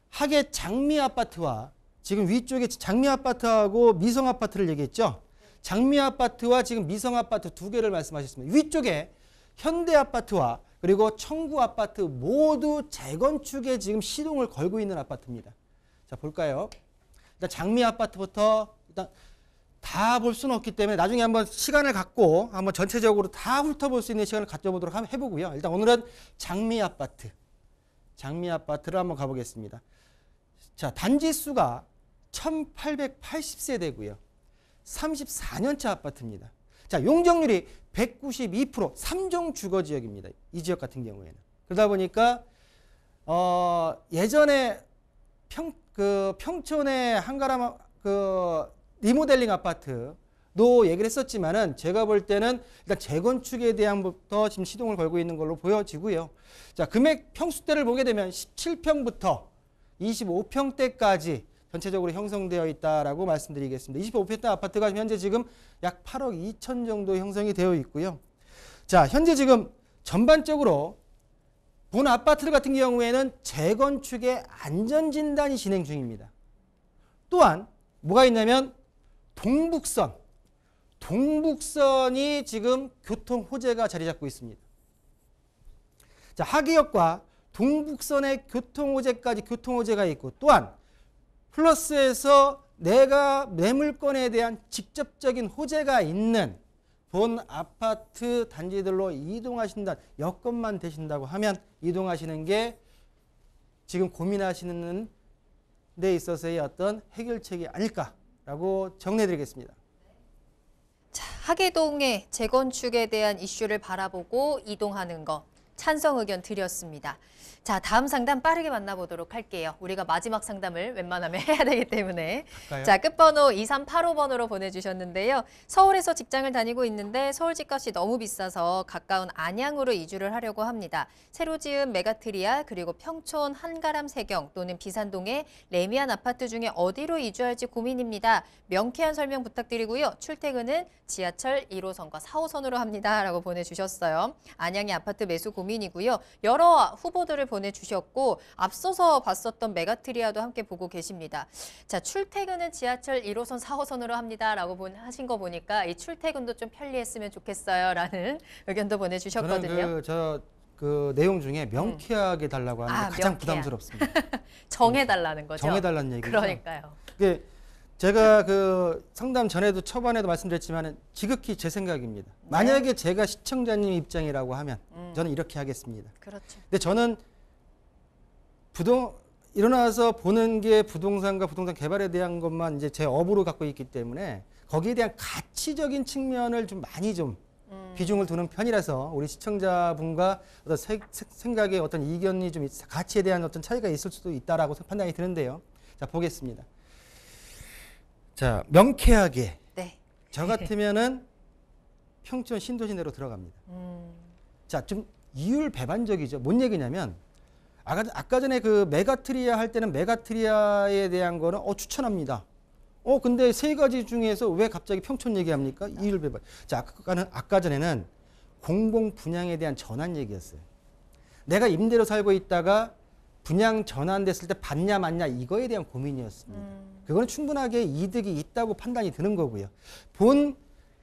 Speaker 3: 하계 장미 아파트와 지금 위쪽에 장미 아파트하고 미성 아파트를 얘기했죠. 장미 아파트와 지금 미성 아파트 두 개를 말씀하셨습니다. 위쪽에 현대 아파트와 그리고 청구 아파트 모두 재건축에 지금 시동을 걸고 있는 아파트입니다. 자, 볼까요? 일단 장미 아파트부터 일단 다 볼 수는 없기 때문에 나중에 한번 시간을 갖고 한번 전체적으로 다 훑어볼 수 있는 시간을 가져보도록 해보고요. 일단 오늘은 장미 아파트를 한번 가보겠습니다. 자, 단지 수가 1880세대고요. 34년차 아파트입니다. 자, 용적률이 192%, 3종 주거 지역입니다. 이 지역 같은 경우에는. 그러다 보니까 예전에 평촌의 한가람 리모델링 아파트도 얘기를 했었지만은 제가 볼 때는 일단 재건축에 대한부터 지금 시동을 걸고 있는 걸로 보여지고요. 자, 금액 평수대를 보게 되면 17평부터 25평대까지 전체적으로 형성되어 있다라고 말씀드리겠습니다. 25평대 아파트가 현재 지금 약 8억 2천 정도 형성이 되어 있고요. 자, 현재 지금 전반적으로 본 아파트 같은 경우에는 재건축의 안전진단이 진행 중입니다. 또한 뭐가 있냐면 동북선이 지금 교통 호재가 자리 잡고 있습니다. 자, 하계역과 동북선의 교통 호재가 있고 또한 플러스에서 내가 매물권에 대한 직접적인 호재가 있는 본 아파트 단지들로 이동하신다. 여건만 되신다고 하면 이동하시는 게 지금 고민하시는 데 있어서의 어떤 해결책이 아닐까라고 정리해드리겠습니다.
Speaker 2: 자, 하계동의 재건축에 대한 이슈를 바라보고 이동하는 것. 찬성 의견 드렸습니다. 자, 다음 상담 빠르게 만나보도록 할게요. 우리가 마지막 상담을 웬만하면 해야 되기 때문에.
Speaker 3: 갈까요?
Speaker 2: 자, 끝번호 2385번으로 보내주셨는데요. 서울에서 직장을 다니고 있는데 서울 집값이 너무 비싸서 가까운 안양으로 이주를 하려고 합니다. 새로 지은 메가트리아 그리고 평촌 한가람 세경 또는 비산동의 레미안 아파트 중에 어디로 이주할지 고민입니다. 명쾌한 설명 부탁드리고요. 출퇴근은 지하철 1호선과 4호선으로 합니다. 라고 보내주셨어요. 안양의 아파트 매수 고민이고요. 여러 후보들을 보내주셨고 앞서서 봤었던 메가트리아도 함께 보고 계십니다. 자, 출퇴근은 지하철 1호선, 4호선으로 합니다. 라고 하신 거 보니까 이 출퇴근도 좀 편리했으면 좋겠어요. 라는 의견도 보내주셨거든요.
Speaker 3: 저는 그 내용 중에 명쾌하게 달라고 하는 게 가장
Speaker 2: 명쾌한.
Speaker 3: 부담스럽습니다.
Speaker 2: 정해달라는 거죠.
Speaker 3: 정해달라는 얘기죠.
Speaker 2: 그러니까요.
Speaker 3: 이게 제가 그 상담 전에도 초반에도 말씀드렸지만 지극히 제 생각입니다.
Speaker 2: 네.
Speaker 3: 만약에 제가 시청자님 입장이라고 하면 저는 이렇게 하겠습니다.
Speaker 2: 그렇죠.
Speaker 3: 근데 저는 일어나서 보는 게 부동산과 부동산 개발에 대한 것만 이제 제 업으로 갖고 있기 때문에 거기에 대한 가치적인 측면을 좀 많이 좀 비중을 두는 편이라서 우리 시청자분과 어떤 생각의 어떤 이견이 좀 가치에 대한 어떤 차이가 있을 수도 있다라고 판단이 드는데요. 자, 보겠습니다. 자, 명쾌하게
Speaker 2: 네.
Speaker 3: 저 같으면은 평촌 신도시내로 들어갑니다. 자, 좀 이율 배반적이죠. 뭔 얘기냐면 아까 전에 그 메가트리아 할 때는 메가트리아에 대한 거는 추천합니다. 근데 세 가지 중에서 왜 갑자기 평촌 얘기합니까? 이율 배반. 자, 아까 전에는 공공 분양에 대한 전환 얘기였어요. 내가 임대로 살고 있다가 분양 전환됐을 때 받냐 맞냐 이거에 대한 고민이었습니다. 그거는 충분하게 이득이 있다고 판단이 드는 거고요. 본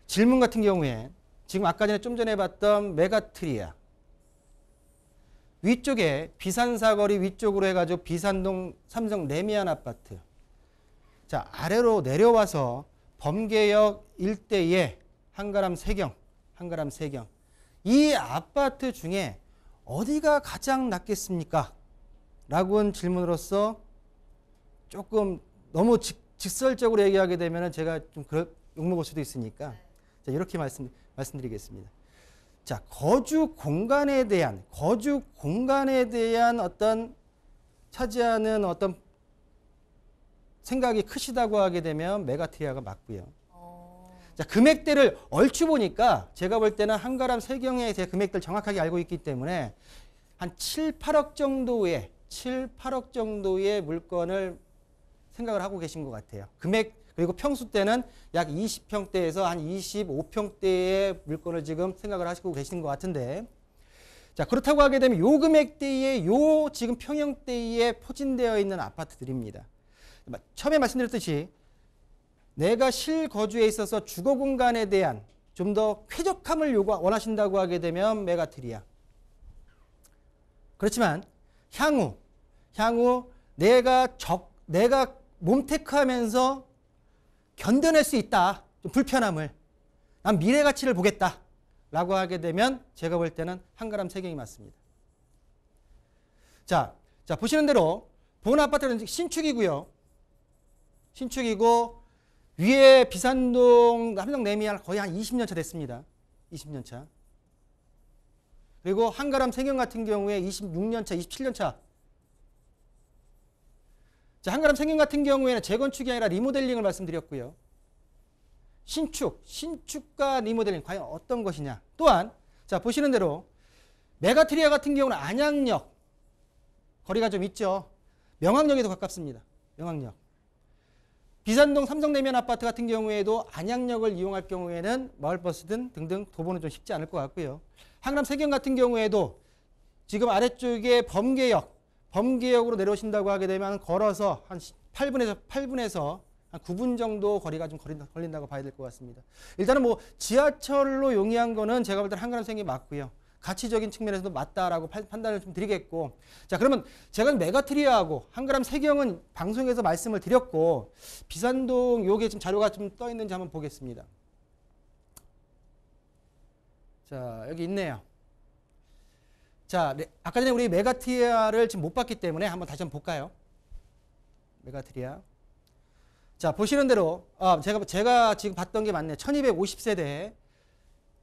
Speaker 3: 질문 같은 경우에 지금 아까 전에 좀 전에 봤던 메가트리아 위쪽에 비산사거리 위쪽으로 해가지고 비산동 삼성 레미안 아파트. 자, 아래로 내려와서 범계역 일대의 한가람 세경. 이 아파트 중에 어디가 가장 낫겠습니까? 라고 질문으로서 조금 너무 직설적으로 얘기하게 되면 제가 좀 욕먹을 수도 있으니까 자, 이렇게 말씀드리겠습니다. 자, 거주 공간에 대한 어떤 차지하는 어떤 생각이 크시다고 하게 되면 메가트리아가 맞고요. 자, 금액대를 얼추 보니까 제가 볼 때는 한가람 세경의 제 금액대를 정확하게 알고 있기 때문에 한 7, 8억 정도의 물건을 생각을 하고 계신 것 같아요. 그리고 평수 때는 약 20평대에서 한 25평대의 물건을 지금 생각을 하시고 계시는 것 같은데, 자, 그렇다고 하게 되면 요 금액대에 지금 평형대에 포진되어 있는 아파트들입니다. 처음에 말씀드렸듯이 내가 실거주에 있어서 주거 공간에 대한 좀 더 쾌적함을 원하신다고 하게 되면 메가트리아. 그렇지만 향후 내가 몸테크하면서 견뎌낼 수 있다. 좀 불편함을. 난 미래 가치를 보겠다. 라고 하게 되면 제가 볼 때는 한가람 세경이 맞습니다. 자, 보시는 대로 본 아파트는 신축이고요. 신축이고 위에 비산동 삼성 레미안 거의 한 20년 차 됐습니다. 20년 차. 그리고 한가람 세경 같은 경우에 26년 차, 27년 차. 자, 한가람 세경 같은 경우에는 재건축이 아니라 리모델링을 말씀드렸고요. 신축과 리모델링 과연 어떤 것이냐. 또한 자, 보시는 대로 메가트리아 같은 경우는 안양역 거리가 좀 있죠. 명학역에도 가깝습니다. 명학역. 비산동 삼성레미안 아파트 같은 경우에도 안양역을 이용할 경우에는 마을버스든 등등 도보는 좀 쉽지 않을 것 같고요. 한가람 세경 같은 경우에도 지금 아래쪽에 범계역으로 내려오신다고 하게 되면 걸어서 한 8분에서 한 9분 정도 거리가 좀 걸린다고 봐야 될 것 같습니다. 일단은 뭐 지하철로 용이한 거는 제가 볼 때는 한가람 세경이 맞고요. 가치적인 측면에서도 맞다라고 판단을 좀 드리겠고, 자, 그러면 제가 메가트리아하고 한가람 세경은 방송에서 말씀을 드렸고 비산동 요게 좀 자료가 좀 떠 있는지 한번 보겠습니다. 자, 여기 있네요. 자, 아까 전에 우리 메가트리아를 지금 못 봤기 때문에 한번 다시 한번 볼까요? 메가트리아. 자, 보시는 대로 제가 지금 봤던 게 맞네요. 1250세대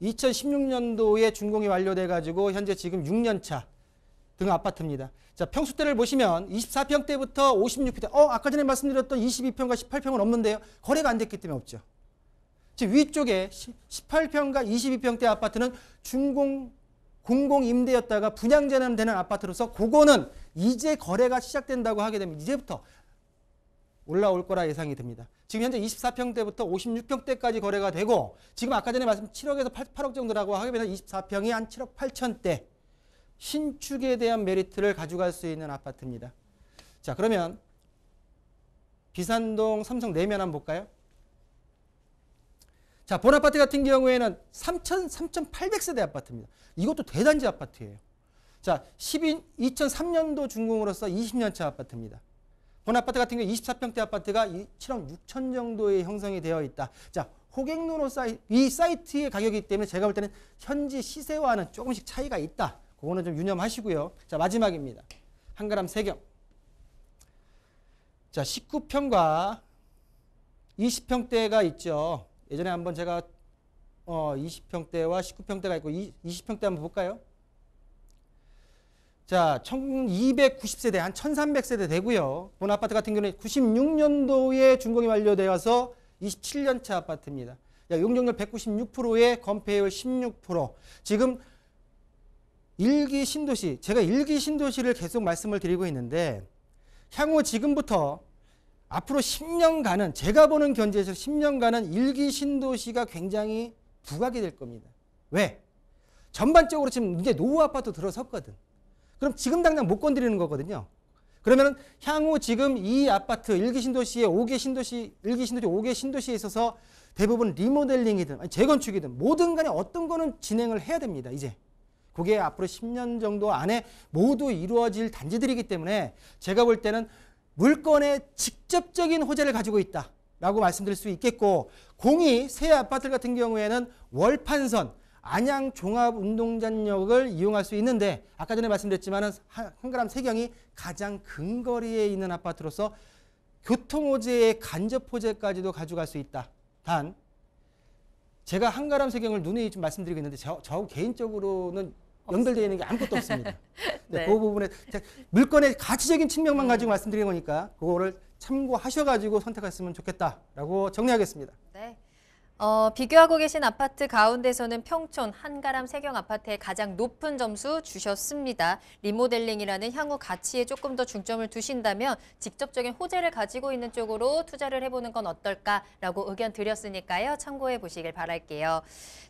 Speaker 3: 2016년도에 준공이 완료돼 가지고 현재 지금 6년 차 등 아파트입니다. 자, 평수대를 보시면 24평대부터 56평대. 아까 전에 말씀드렸던 22평과 18평은 없는데요. 거래가 안 됐기 때문에 없죠. 즉 위쪽에 18평과 22평대 아파트는 준공 공공 임대였다가 분양제는 되는 아파트로서 그거는 이제 거래가 시작된다고 하게 되면 이제부터 올라올 거라 예상이 됩니다. 지금 현재 24평대부터 56평대까지 거래가 되고 지금 아까 전에 말씀 7억에서 8억 정도라고 하면 24평이 한 7억 8천대 신축에 대한 메리트를 가져갈 수 있는 아파트입니다. 자, 그러면 비산동 삼성 내면 한번 볼까요? 자, 본아파트 같은 경우에는 3,800세대 아파트입니다. 이것도 대단지 아파트예요. 자, 2003년도 준공으로서 20년차 아파트입니다. 본아파트 같은 경우 24평대 아파트가 7억 6천 정도의 형성이 되어 있다. 자, 호갱노로 이 사이트의 가격이기 때문에 제가 볼 때는 현지 시세와는 조금씩 차이가 있다. 그거는 좀 유념하시고요. 자, 마지막입니다. 한가람 세경. 자, 19평과 20평대가 있죠. 예전에 한번 제가 20평대와 19평대가 있고 20평대 한번 볼까요? 자, 1290세대 한 1300세대 되고요. 본 아파트 같은 경우는 96년도에 준공이 완료되어서 27년차 아파트입니다. 용적률 196%에 건폐율 16%. 지금 1기 신도시, 제가 1기 신도시를 계속 말씀을 드리고 있는데 향후 지금부터 앞으로 10년간은 제가 보는 견제에서 10년간은 1기 신도시가 굉장히 부각이 될 겁니다. 왜? 전반적으로 지금 이제 노후 아파트 들어섰거든. 그럼 지금 당장 못 건드리는 거거든요. 그러면 향후 지금 이 아파트 1기 신도시의 5개 신도시, 1기 신도시 5개 신도시에 있어서 대부분 리모델링이든 재건축이든 뭐든 간에 어떤 거는 진행을 해야 됩니다. 이제. 그게 앞으로 10년 정도 안에 모두 이루어질 단지들이기 때문에 제가 볼 때는 물건의 직접적인 호재를 가지고 있다라고 말씀드릴 수 있겠고, 공이 새 아파트 같은 경우에는 월판선 안양 종합운동장역을 이용할 수 있는데 아까 전에 말씀드렸지만 한가람 세경이 가장 근거리에 있는 아파트로서 교통호재의 간접 호재까지도 가져갈 수 있다. 단 제가 한가람 세경을 누누이 좀 말씀드리고 있는데 저 개인적으로는 연결되어 있는 게 아무것도 없습니다.
Speaker 2: 네.
Speaker 3: 그 부분에 물건의 가치적인 측면만 가지고 말씀드리는 거니까 그거를 참고하셔가지고 선택했으면 좋겠다라고 정리하겠습니다.
Speaker 2: 네. 비교하고 계신 아파트 가운데서는 평촌 한가람 세경 아파트에 가장 높은 점수 주셨습니다. 리모델링이라는 향후 가치에 조금 더 중점을 두신다면 직접적인 호재를 가지고 있는 쪽으로 투자를 해보는 건 어떨까라고 의견 드렸으니까요. 참고해 보시길 바랄게요.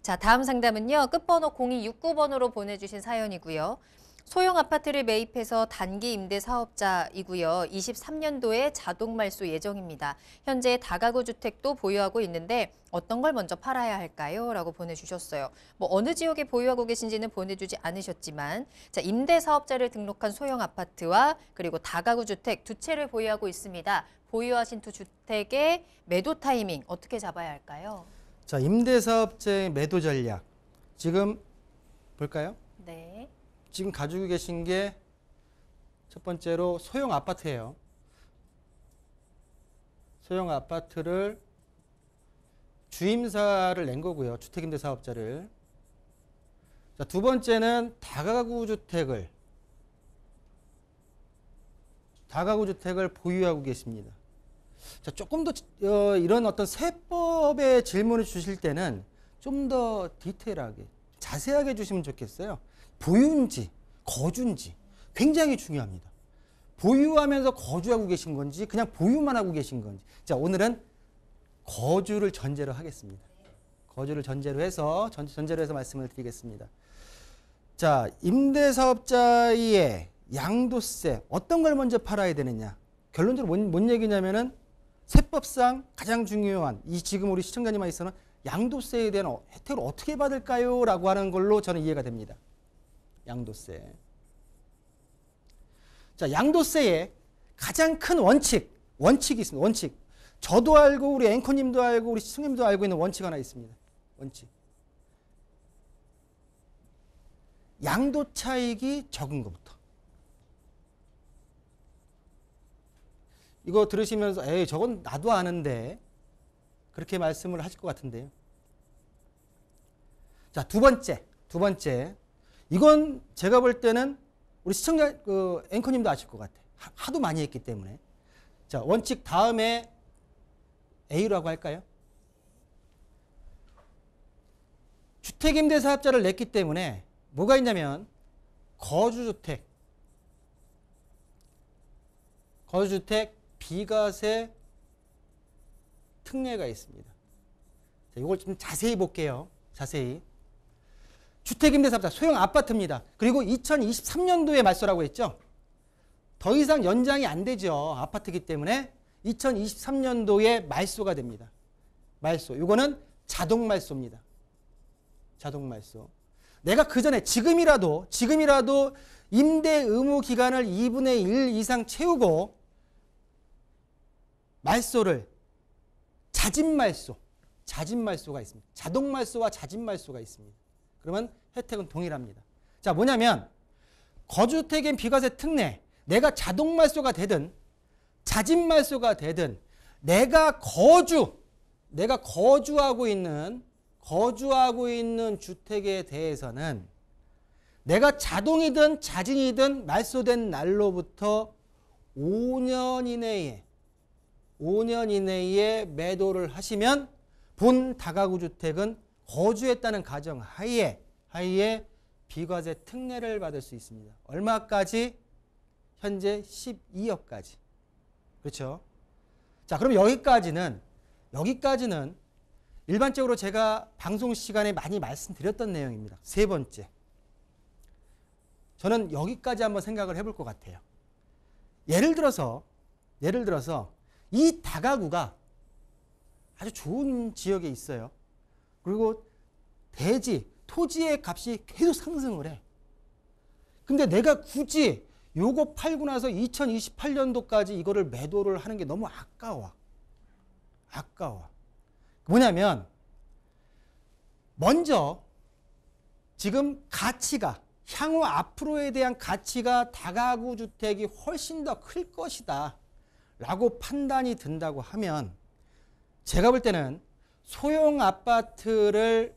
Speaker 2: 자, 다음 상담은요. 끝번호 0269번으로 보내주신 사연이고요. 소형 아파트를 매입해서 단기 임대 사업자이고요. 23년도에 자동 말소 예정입니다. 현재 다가구 주택도 보유하고 있는데 어떤 걸 먼저 팔아야 할까요? 라고 보내주셨어요. 어느 지역에 보유하고 계신지는 보내주지 않으셨지만 자, 임대 사업자를 등록한 소형 아파트와 그리고 다가구 주택 두 채를 보유하고 있습니다. 보유하신 두 주택의 매도 타이밍 어떻게 잡아야 할까요?
Speaker 3: 자, 임대 사업자의 매도 전략 지금 볼까요?
Speaker 2: 네.
Speaker 3: 지금 가지고 계신 게 첫 번째로 소형 아파트예요. 소형 아파트를 주임사를 낸 거고요. 주택임대사업자를. 자, 두 번째는 다가구 주택을 보유하고 계십니다. 자, 조금 더 이런 어떤 세법의 질문을 주실 때는 좀 더 디테일하게 자세하게 주시면 좋겠어요. 보유인지 거주인지 굉장히 중요합니다. 보유하면서 거주하고 계신 건지 그냥 보유만 하고 계신 건지. 자, 오늘은 거주를 전제로 하겠습니다. 거주를 전제로 해서 말씀을 드리겠습니다. 자, 임대사업자의 양도세 어떤 걸 먼저 팔아야 되느냐. 결론적으로 뭔 얘기냐면은 세법상 가장 중요한 이 지금 우리 시청자님만 있어는 양도세에 대한 혜택을 어떻게 받을까요? 라고 하는 걸로 저는 이해가 됩니다. 양도세. 자, 양도세의 가장 큰 원칙이 있습니다. 원칙. 저도 알고 우리 앵커님도 알고 우리 시청자님도 알고 있는 원칙 하나 있습니다. 원칙. 양도 차익이 적은 것부터. 이거 들으시면서 에이 저건 나도 아는데 그렇게 말씀을 하실 것 같은데요. 자, 두 번째. 이건 제가 볼 때는 우리 시청자, 앵커님도 아실 것 같아. 하도 많이 했기 때문에. 자, 원칙 다음에 A라고 할까요? 주택임대사업자를 냈기 때문에 뭐가 있냐면 거주주택 비과세 특례가 있습니다. 자, 이걸 좀 자세히 볼게요. 자세히. 주택임대사업자 소형 아파트입니다. 그리고 2023년도에 말소라고 했죠. 더 이상 연장이 안 되죠. 아파트이기 때문에 2023년도에 말소가 됩니다. 말소. 이거는 자동 말소입니다. 자동 말소. 내가 그 전에 지금이라도 임대 의무 기간을 2분의 1 이상 채우고 말소를 자진 말소가 있습니다. 자동 말소와 자진 말소가 있습니다. 그러면 혜택은 동일합니다. 자, 뭐냐면 거주택의 비과세 특례, 내가 자동 말소가 되든 자진 말소가 되든 내가 거주하고 있는 주택에 대해서는 내가 자동이든 자진이든 말소된 날로부터 5년 이내에 매도를 하시면 본 다가구 주택은 거주했다는 가정 하에 비과세 특례를 받을 수 있습니다. 얼마까지? 현재 12억까지. 그렇죠? 자, 그럼 여기까지는 일반적으로 제가 방송 시간에 많이 말씀드렸던 내용입니다. 세 번째. 저는 여기까지 한번 생각을 해볼 것 같아요. 예를 들어서 이 다가구가 아주 좋은 지역에 있어요. 그리고 토지의 값이 계속 상승을 해. 근데 내가 굳이 요거 팔고 나서 2028년도까지 이거를 매도를 하는 게 너무 아까워. 뭐냐면 먼저 지금 가치가 향후 앞으로에 대한 가치가 다가구 주택이 훨씬 더 클 것이다 라고 판단이 든다고 하면 제가 볼 때는 소형 아파트를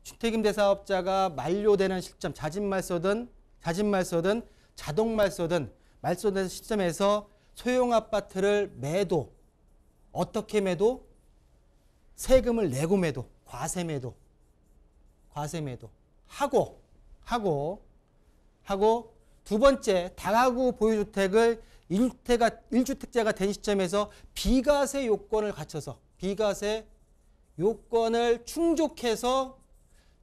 Speaker 3: 주택임대사업자가 만료되는 시점, 자진 말소든 자동 말소든 말소된 시점에서 소형 아파트를 매도, 어떻게 매도? 세금을 내고 매도, 과세 매도 하고 두 번째 다가구 보유주택을 1주택자가 된 시점에서 비과세 요건을 갖춰서 비과세 요건을 충족해서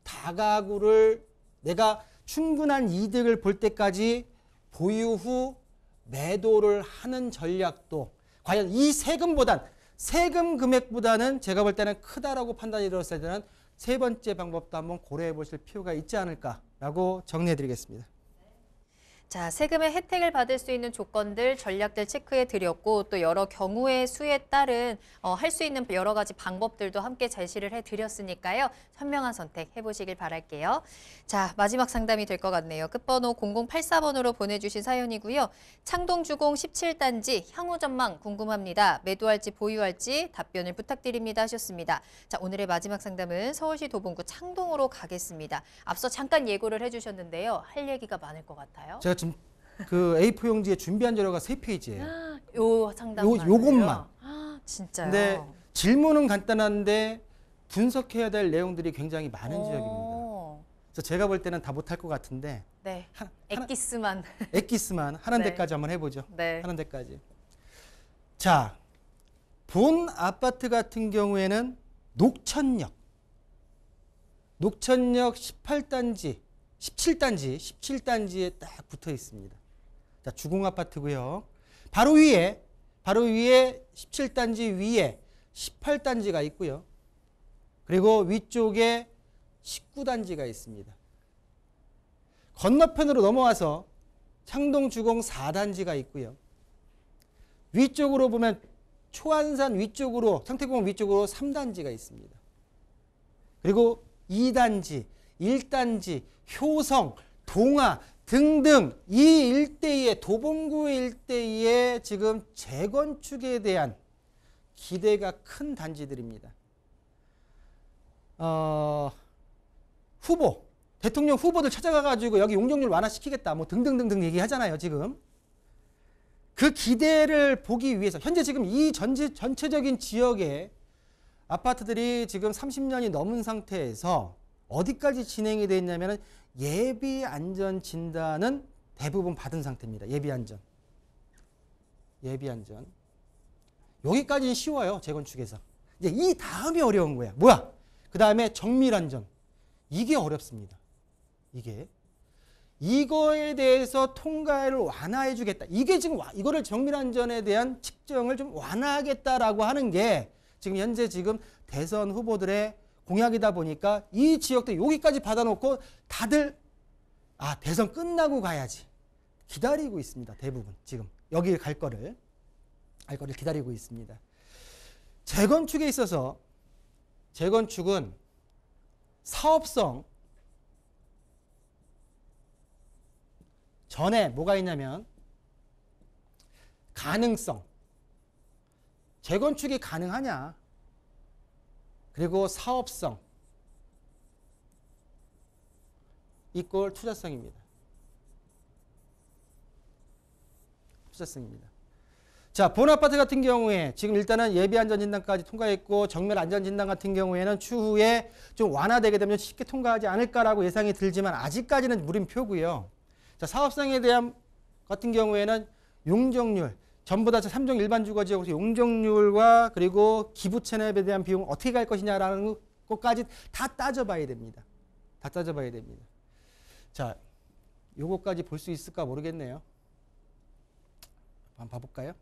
Speaker 3: 다가구를 내가 충분한 이득을 볼 때까지 보유 후 매도를 하는 전략도 과연 이 세금 금액보다는 제가 볼 때는 크다라고 판단이 들었을 때는 세 번째 방법도 한번 고려해 보실 필요가 있지 않을까라고 정리해 드리겠습니다.
Speaker 2: 자, 세금의 혜택을 받을 수 있는 조건들, 전략들 체크해 드렸고 또 여러 경우의 수에 따른 할 수 있는 여러 가지 방법들도 함께 제시를 해 드렸으니까요. 현명한 선택 해보시길 바랄게요. 자, 마지막 상담이 될 것 같네요. 끝번호 0084번으로 보내주신 사연이고요. 창동주공 17단지 향후 전망 궁금합니다. 매도할지 보유할지 답변을 부탁드립니다 하셨습니다. 자, 오늘의 마지막 상담은 서울시 도봉구 창동으로 가겠습니다. 앞서 잠깐 예고를 해주셨는데요. 할 얘기가 많을 것 같아요.
Speaker 3: 제가 지금 그 A4 용지에 준비한 자료가 3페이지예요.
Speaker 2: 요 상담
Speaker 3: 요것만.
Speaker 2: 진짜요?
Speaker 3: 근데 질문은 간단한데 분석해야 될 내용들이 굉장히 많은 지역입니다. 그래서 제가 볼 때는 다 못할 것 같은데
Speaker 2: 네. 엑기스만
Speaker 3: 하는
Speaker 2: 네.
Speaker 3: 데까지 한번 해보죠.
Speaker 2: 네.
Speaker 3: 하는 데까지. 자, 본 아파트 같은 경우에는 녹천역 17단지에 딱 붙어 있습니다. 자, 주공 아파트고요. 바로 위에 17단지 위에 18단지가 있고요. 그리고 위쪽에 19단지가 있습니다. 건너편으로 넘어와서 창동 주공 4단지가 있고요. 위쪽으로 보면 초안산 위쪽으로 상태공원 위쪽으로 3단지가 있습니다. 그리고 2단지, 1단지, 효성, 동화 등등 이 일대에 도봉구 일대에 지금 재건축에 대한 기대가 큰 단지들입니다. 후보, 대통령 후보들 찾아가가지고 여기 용적률 완화시키겠다 뭐 등등등등 얘기하잖아요. 지금 그 기대를 보기 위해서 현재 지금 이 전체적인 지역에 아파트들이 지금 30년이 넘은 상태에서 어디까지 진행이 되어 있냐면 예비 안전 진단은 대부분 받은 상태입니다. 예비 안전. 여기까지는 쉬워요. 재건축에서. 이제 이 다음이 어려운 거야. 뭐야? 그 다음에 정밀 안전. 이게 어렵습니다. 이거에 대해서 통과를 완화해 주겠다. 이게 지금 이거를 정밀 안전에 대한 측정을 좀 완화하겠다라고 하는 게 지금 현재 대선 후보들의 공약이다 보니까 이 지역들 여기까지 받아놓고 다들 대선 끝나고 가야지 기다리고 있습니다. 대부분 지금 여기 갈 거를 기다리고 있습니다. 재건축에 있어서 재건축은 사업성 전에 뭐가 있냐면 가능성, 재건축이 가능하냐, 그리고 사업성 이꼴 투자성입니다. 자, 본아파트 같은 경우에 지금 일단은 예비안전진단까지 통과했고 정밀 안전진단 같은 경우에는 추후에 좀 완화되게 되면 쉽게 통과하지 않을까라고 예상이 들지만 아직까지는 물음표고요. 자, 사업성에 대한 같은 경우에는 용적률, 전부 다 3종 일반 주거지역에서 용적률과 그리고 기부 체납에 대한 비용 어떻게 갈 것이냐라는 것까지 다 따져봐야 됩니다. 자, 요거까지 볼 수 있을까 모르겠네요. 한번 봐볼까요?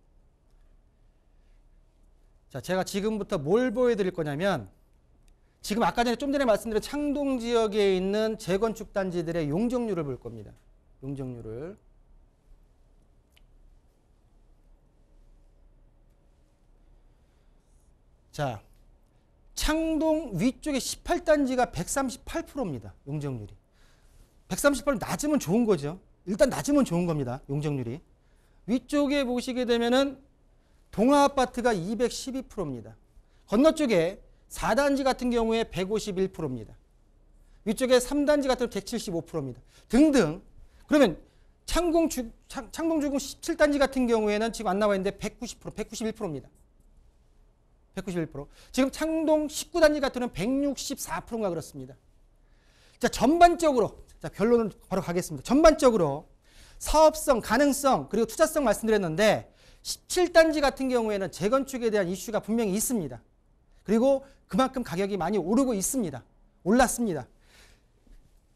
Speaker 3: 자, 제가 지금부터 뭘 보여드릴 거냐면 지금 아까 전에 좀 전에 말씀드린 창동 지역에 있는 재건축 단지들의 용적률을 볼 겁니다. 용적률을. 자, 창동 위쪽에 18단지가 138%입니다. 용적률이. 138% 낮으면 좋은 거죠. 일단 낮으면 좋은 겁니다. 용적률이. 위쪽에 보시게 되면은 동아아파트가 212%입니다. 건너쪽에 4단지 같은 경우에 151%입니다. 위쪽에 3단지 같은 경우 175%입니다. 등등. 그러면 창동주공 17단지 같은 경우에는 지금 안 나와 있는데 190%, 191%입니다. 191%. 지금 창동 19단지 같은 경우는 164%인가 그렇습니다. 자, 전반적으로, 자, 결론을 바로 가겠습니다. 전반적으로 사업성, 가능성, 그리고 투자성 말씀드렸는데 17단지 같은 경우에는 재건축에 대한 이슈가 분명히 있습니다. 그리고 그만큼 가격이 많이 오르고 있습니다. 올랐습니다.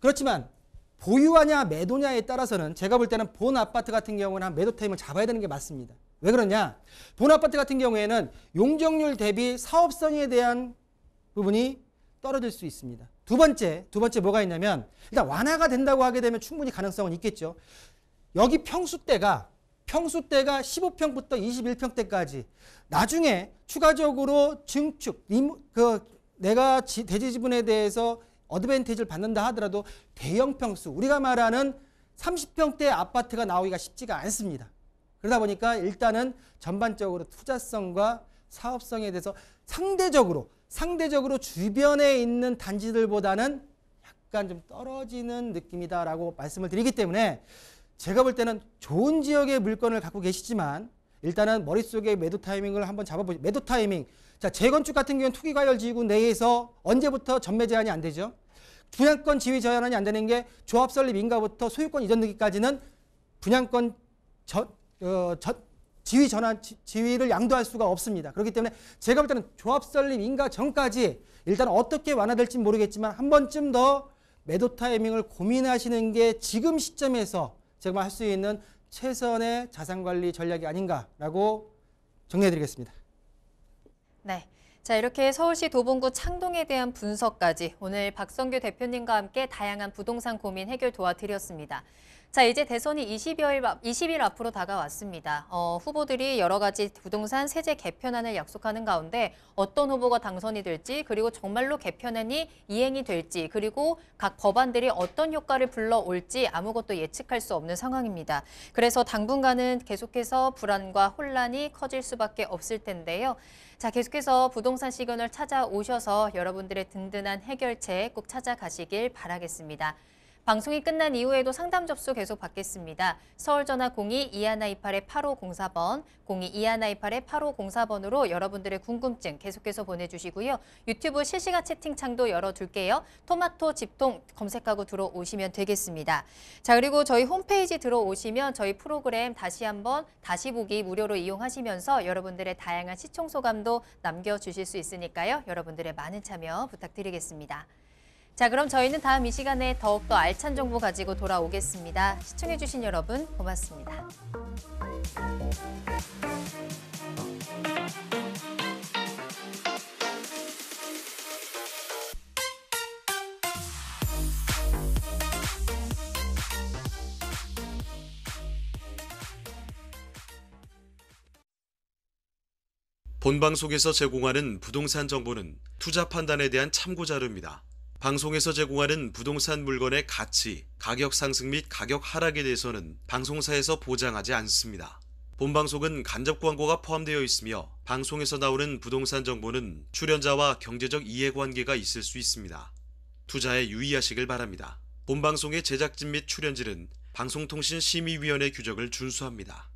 Speaker 3: 그렇지만 보유하냐 매도냐에 따라서는 제가 볼 때는 본 아파트 같은 경우는 한 매도 타임을 잡아야 되는 게 맞습니다. 왜 그러냐? 본 아파트 같은 경우에는 용적률 대비 사업성에 대한 부분이 떨어질 수 있습니다. 두 번째 뭐가 있냐면 일단 완화가 된다고 하게 되면 충분히 가능성은 있겠죠. 여기 평수대가 15평부터 21평대까지 나중에 추가적으로 증축, 내가 대지 지분에 대해서 어드밴티지를 받는다 하더라도 대형 평수, 우리가 말하는 30평대 아파트가 나오기가 쉽지가 않습니다. 그러다 보니까 일단은 전반적으로 투자성과 사업성에 대해서 상대적으로 주변에 있는 단지들보다는 약간 좀 떨어지는 느낌이다라고 말씀을 드리기 때문에 제가 볼 때는 좋은 지역의 물건을 갖고 계시지만 일단은 머릿속에 매도 타이밍을 한번 잡아보죠. 매도 타이밍. 자, 재건축 같은 경우는 투기과열지구 내에서 언제부터 전매 제한이 안 되죠? 분양권 지위 제한이 안 되는 게 조합 설립 인가부터 소유권 이전 등기까지는 분양권 지위를 양도할 수가 없습니다. 그렇기 때문에 제가 볼 때는 조합 설립 인가 전까지 일단 어떻게 완화될지 모르겠지만 한 번쯤 더 매도 타이밍을 고민하시는 게 지금 시점에서 제가 할 수 있는 최선의 자산관리 전략이 아닌가라고 정리해드리겠습니다.
Speaker 2: 네. 자, 이렇게 서울시 도봉구 창동에 대한 분석까지 오늘 박성규 대표님과 함께 다양한 부동산 고민 해결 도와드렸습니다. 자, 이제 대선이 20일 앞으로 다가왔습니다. 후보들이 여러 가지 부동산 세제 개편안을 약속하는 가운데 어떤 후보가 당선이 될지, 그리고 정말로 개편안이 이행이 될지, 그리고 각 법안들이 어떤 효과를 불러올지 아무것도 예측할 수 없는 상황입니다. 그래서 당분간은 계속해서 불안과 혼란이 커질 수밖에 없을 텐데요. 자, 계속해서 부동산 시그널 찾아오셔서 여러분들의 든든한 해결책 꼭 찾아가시길 바라겠습니다. 방송이 끝난 이후에도 상담 접수 계속 받겠습니다. 서울전화 02-2128-8504번, 02-2128-8504번으로 여러분들의 궁금증 계속해서 보내주시고요. 유튜브 실시간 채팅창도 열어둘게요. 토마토 집통 검색하고 들어오시면 되겠습니다. 자, 그리고 저희 홈페이지 들어오시면 저희 프로그램 다시 한번 다시 보기 무료로 이용하시면서 여러분들의 다양한 시청 소감도 남겨주실 수 있으니까요. 여러분들의 많은 참여 부탁드리겠습니다. 자, 그럼 저희는 다음 이 시간에 더욱더 알찬 정보 가지고 돌아오겠습니다. 시청해주신 여러분 고맙습니다.
Speaker 1: 본방송에서 제공하는 부동산 정보는 투자 판단에 대한 참고 자료입니다. 방송에서 제공하는 부동산 물건의 가치, 가격 상승 및 가격 하락에 대해서는 방송사에서 보장하지 않습니다. 본방송은 간접 광고가 포함되어 있으며 방송에서 나오는 부동산 정보는 출연자와 경제적 이해관계가 있을 수 있습니다. 투자에 유의하시길 바랍니다. 본방송의 제작진 및 출연진은 방송통신심의위원회 규정을 준수합니다.